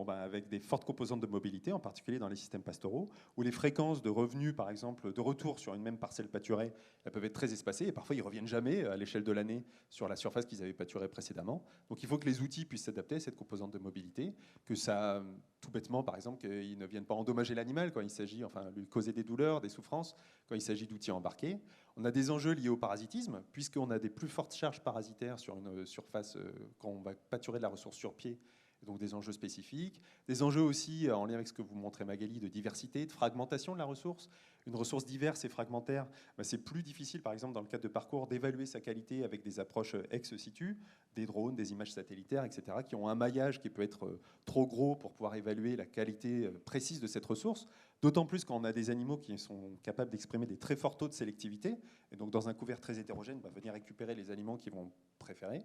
avec des fortes composantes de mobilité, en particulier dans les systèmes pastoraux, où les fréquences de revenus, par exemple, de retour sur une même parcelle pâturée, elles peuvent être très espacées, et parfois ils ne reviennent jamais à l'échelle de l'année sur la surface qu'ils avaient pâturée précédemment. Donc il faut que les outils puissent s'adapter à cette composante de mobilité, que ça, tout bêtement, par exemple, qu'ils ne viennent pas endommager l'animal quand il s'agit, enfin, lui causer des douleurs, des souffrances, quand il s'agit d'outils embarqués. On a des enjeux liés au parasitisme, puisqu'on a des plus fortes charges parasitaires sur une surface quand on va pâturer de la ressource sur pied, donc des enjeux spécifiques, des enjeux aussi en lien avec ce que vous montrez Magali, de diversité, de fragmentation de la ressource. Une ressource diverse et fragmentaire, c'est plus difficile par exemple dans le cadre de parcours d'évaluer sa qualité avec des approches ex situ, des drones, des images satellitaires, etc., qui ont un maillage qui peut être trop gros pour pouvoir évaluer la qualité précise de cette ressource, d'autant plus quand on a des animaux qui sont capables d'exprimer des très forts taux de sélectivité, et donc dans un couvert très hétérogène, venir récupérer les aliments qu'ils vont préférer.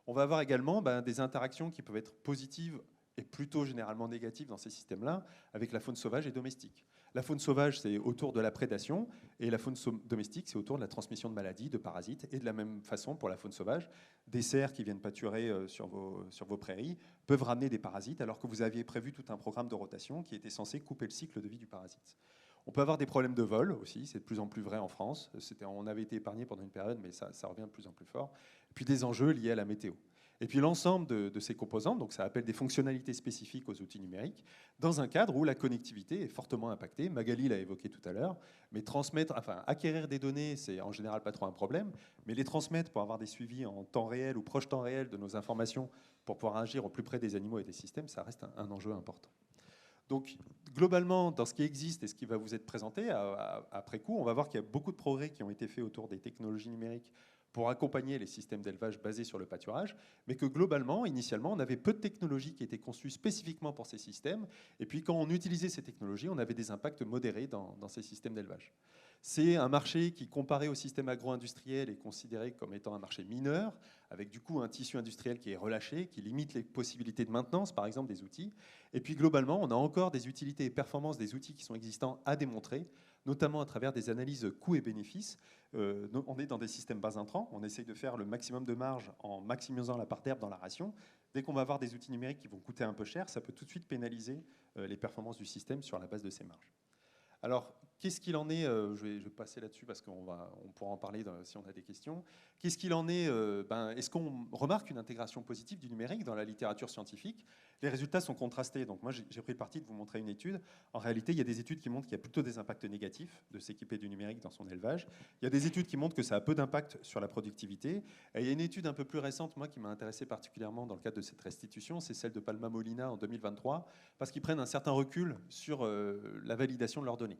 On va avoir également des interactions qui peuvent être positives et plutôt généralement négatives dans ces systèmes-là avec la faune sauvage et domestique. La faune sauvage, c'est autour de la prédation, et la faune domestique, c'est autour de la transmission de maladies, de parasites, et de la même façon pour la faune sauvage, des cerfs qui viennent pâturer sur vos prairies peuvent ramener des parasites alors que vous aviez prévu tout un programme de rotation qui était censé couper le cycle de vie du parasite. On peut avoir des problèmes de vol aussi, c'est de plus en plus vrai en France. On avait été épargné pendant une période, mais ça revient de plus en plus fort. Et puis des enjeux liés à la météo. Et puis l'ensemble de ces composantes, donc ça appelle des fonctionnalités spécifiques aux outils numériques, dans un cadre où la connectivité est fortement impactée. Magali l'a évoqué tout à l'heure, mais acquérir des données, c'est en général pas trop un problème, mais les transmettre pour avoir des suivis en temps réel ou proche temps réel de nos informations pour pouvoir agir au plus près des animaux et des systèmes, ça reste un enjeu important. Donc, globalement, dans ce qui existe et ce qui va vous être présenté, après coup, on va voir qu'il y a beaucoup de progrès qui ont été faits autour des technologies numériques pour accompagner les systèmes d'élevage basés sur le pâturage, mais que globalement, initialement, on avait peu de technologies qui étaient conçues spécifiquement pour ces systèmes, et puis quand on utilisait ces technologies, on avait des impacts modérés dans ces systèmes d'élevage. C'est un marché qui, comparé au système agro-industriel, est considéré comme étant un marché mineur, avec du coup un tissu industriel qui est relâché, qui limite les possibilités de maintenance, par exemple, des outils. Et puis globalement, on a encore des utilités et performances des outils qui sont existants à démontrer, notamment à travers des analyses coûts et bénéfices. On est dans des systèmes bas intrants, on essaye de faire le maximum de marge en maximisant la part d'herbe dans la ration. Dès qu'on va avoir des outils numériques qui vont coûter un peu cher, ça peut tout de suite pénaliser les performances du système sur la base de ces marges. Alors, qu'est-ce qu'il en est je vais passer là-dessus parce qu'on pourra en parler si on a des questions. Qu'est-ce qu'il en est Est-ce qu'on remarque une intégration positive du numérique dans la littérature scientifique? Les résultats sont contrastés. Donc moi, j'ai pris le parti de vous montrer une étude. En réalité, il y a des études qui montrent qu'il y a plutôt des impacts négatifs de s'équiper du numérique dans son élevage. Il y a des études qui montrent que ça a peu d'impact sur la productivité. Et il y a une étude un peu plus récente, moi, qui m'a intéressé particulièrement dans le cadre de cette restitution, c'est celle de Palma Molina en 2023, parce qu'ils prennent un certain recul sur la validation de leurs données.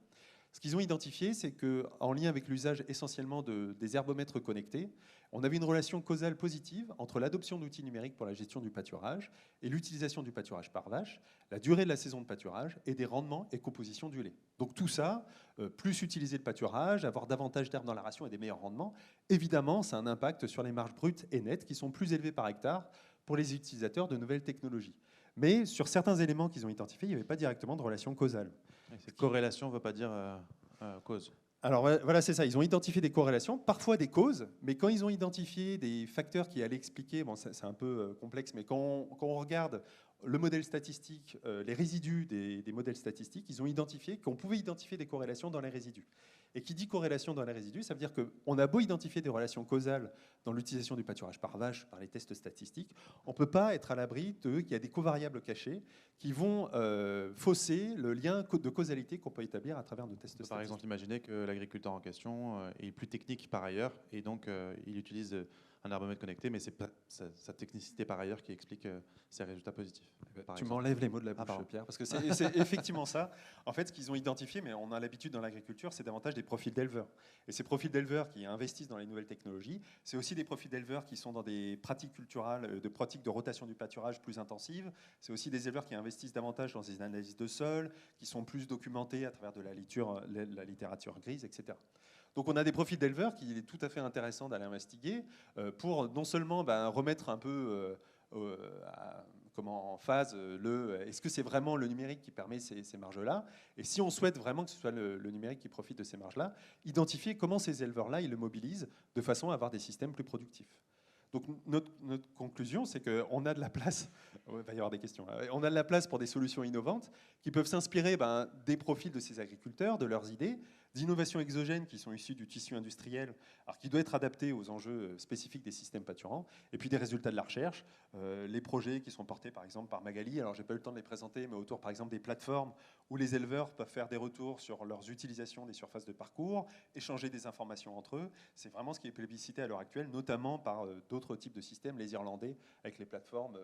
Ce qu'ils ont identifié, c'est qu'en lien avec l'usage essentiellement des herbomètres connectés, on avait une relation causale positive entre l'adoption d'outils numériques pour la gestion du pâturage et l'utilisation du pâturage par vache, la durée de la saison de pâturage et des rendements et compositions du lait. Donc tout ça, plus utiliser le pâturage, avoir davantage d'herbe dans la ration et des meilleurs rendements, évidemment, ça a un impact sur les marges brutes et nettes qui sont plus élevées par hectare pour les utilisateurs de nouvelles technologies. Mais sur certains éléments qu'ils ont identifiés, il n'y avait pas directement de relation causale. Cette corrélation ne veut pas dire cause. Alors voilà, c'est ça. Ils ont identifié des corrélations, parfois des causes, mais quand ils ont identifié des facteurs qui allaient expliquer, bon, c'est un peu complexe, mais quand on regarde le modèle statistique, les résidus des modèles statistiques, ils ont identifié qu'on pouvait identifier des corrélations dans les résidus. Et qui dit corrélation dans les résidus, ça veut dire qu'on a beau identifier des relations causales dans l'utilisation du pâturage par vache, par les tests statistiques, on ne peut pas être à l'abri qu'il y a des covariables cachées qui vont fausser le lien de causalité qu'on peut établir à travers nos tests statistiques. Par exemple, imaginez que l'agriculteur en question est plus technique par ailleurs, et donc il utilise un herbomètre connecté, mais c'est sa technicité par ailleurs qui explique ces résultats positifs. Tu m'enlèves les mots de la bouche, pardon. Pierre, parce que c'est effectivement ça. En fait, ce qu'ils ont identifié, mais on a l'habitude dans l'agriculture, c'est davantage des profils d'éleveurs. Et ces profils d'éleveurs qui investissent dans les nouvelles technologies, c'est aussi des profils d'éleveurs qui sont dans des pratiques culturales, de pratiques de rotation du pâturage plus intensives. C'est aussi des éleveurs qui investissent davantage dans des analyses de sol, qui sont plus documentés à travers de la littérature grise, etc. Donc on a des profils d'éleveurs qu'il est tout à fait intéressant d'aller investiguer pour non seulement remettre un peu en phase est-ce que c'est vraiment le numérique qui permet ces marges-là, et si on souhaite vraiment que ce soit le numérique qui profite de ces marges-là, identifier comment ces éleveurs-là ils le mobilisent de façon à avoir des systèmes plus productifs. Donc notre conclusion, c'est qu'on a de la place, il va y avoir des questions, on a de la place pour des solutions innovantes qui peuvent s'inspirer des profils de ces agriculteurs, de leurs idées, d'innovations exogènes qui sont issues du tissu industriel, alors qui doit être adapté aux enjeux spécifiques des systèmes pâturants, et puis des résultats de la recherche, les projets qui sont portés par exemple par Magali, alors j'ai pas eu le temps de les présenter, mais autour par exemple des plateformes où les éleveurs peuvent faire des retours sur leurs utilisations des surfaces de parcours, échanger des informations entre eux. C'est vraiment ce qui est plébiscité à l'heure actuelle, notamment par d'autres types de systèmes, les Irlandais, avec les plateformes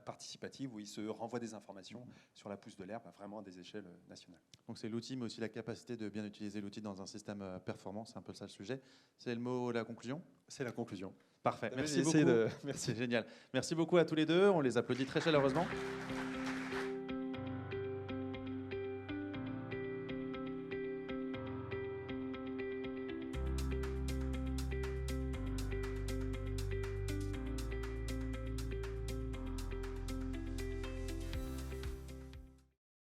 participatives où ils se renvoient des informations sur la pousse de l'herbe, vraiment à des échelles nationales. Donc c'est l'outil, mais aussi la capacité de bien utiliser l'outil dans un système performant, c'est un peu ça le sujet. C'est le mot, la conclusion ? C'est la conclusion. Parfait, merci beaucoup. Merci, génial. Merci beaucoup à tous les deux, on les applaudit très chaleureusement.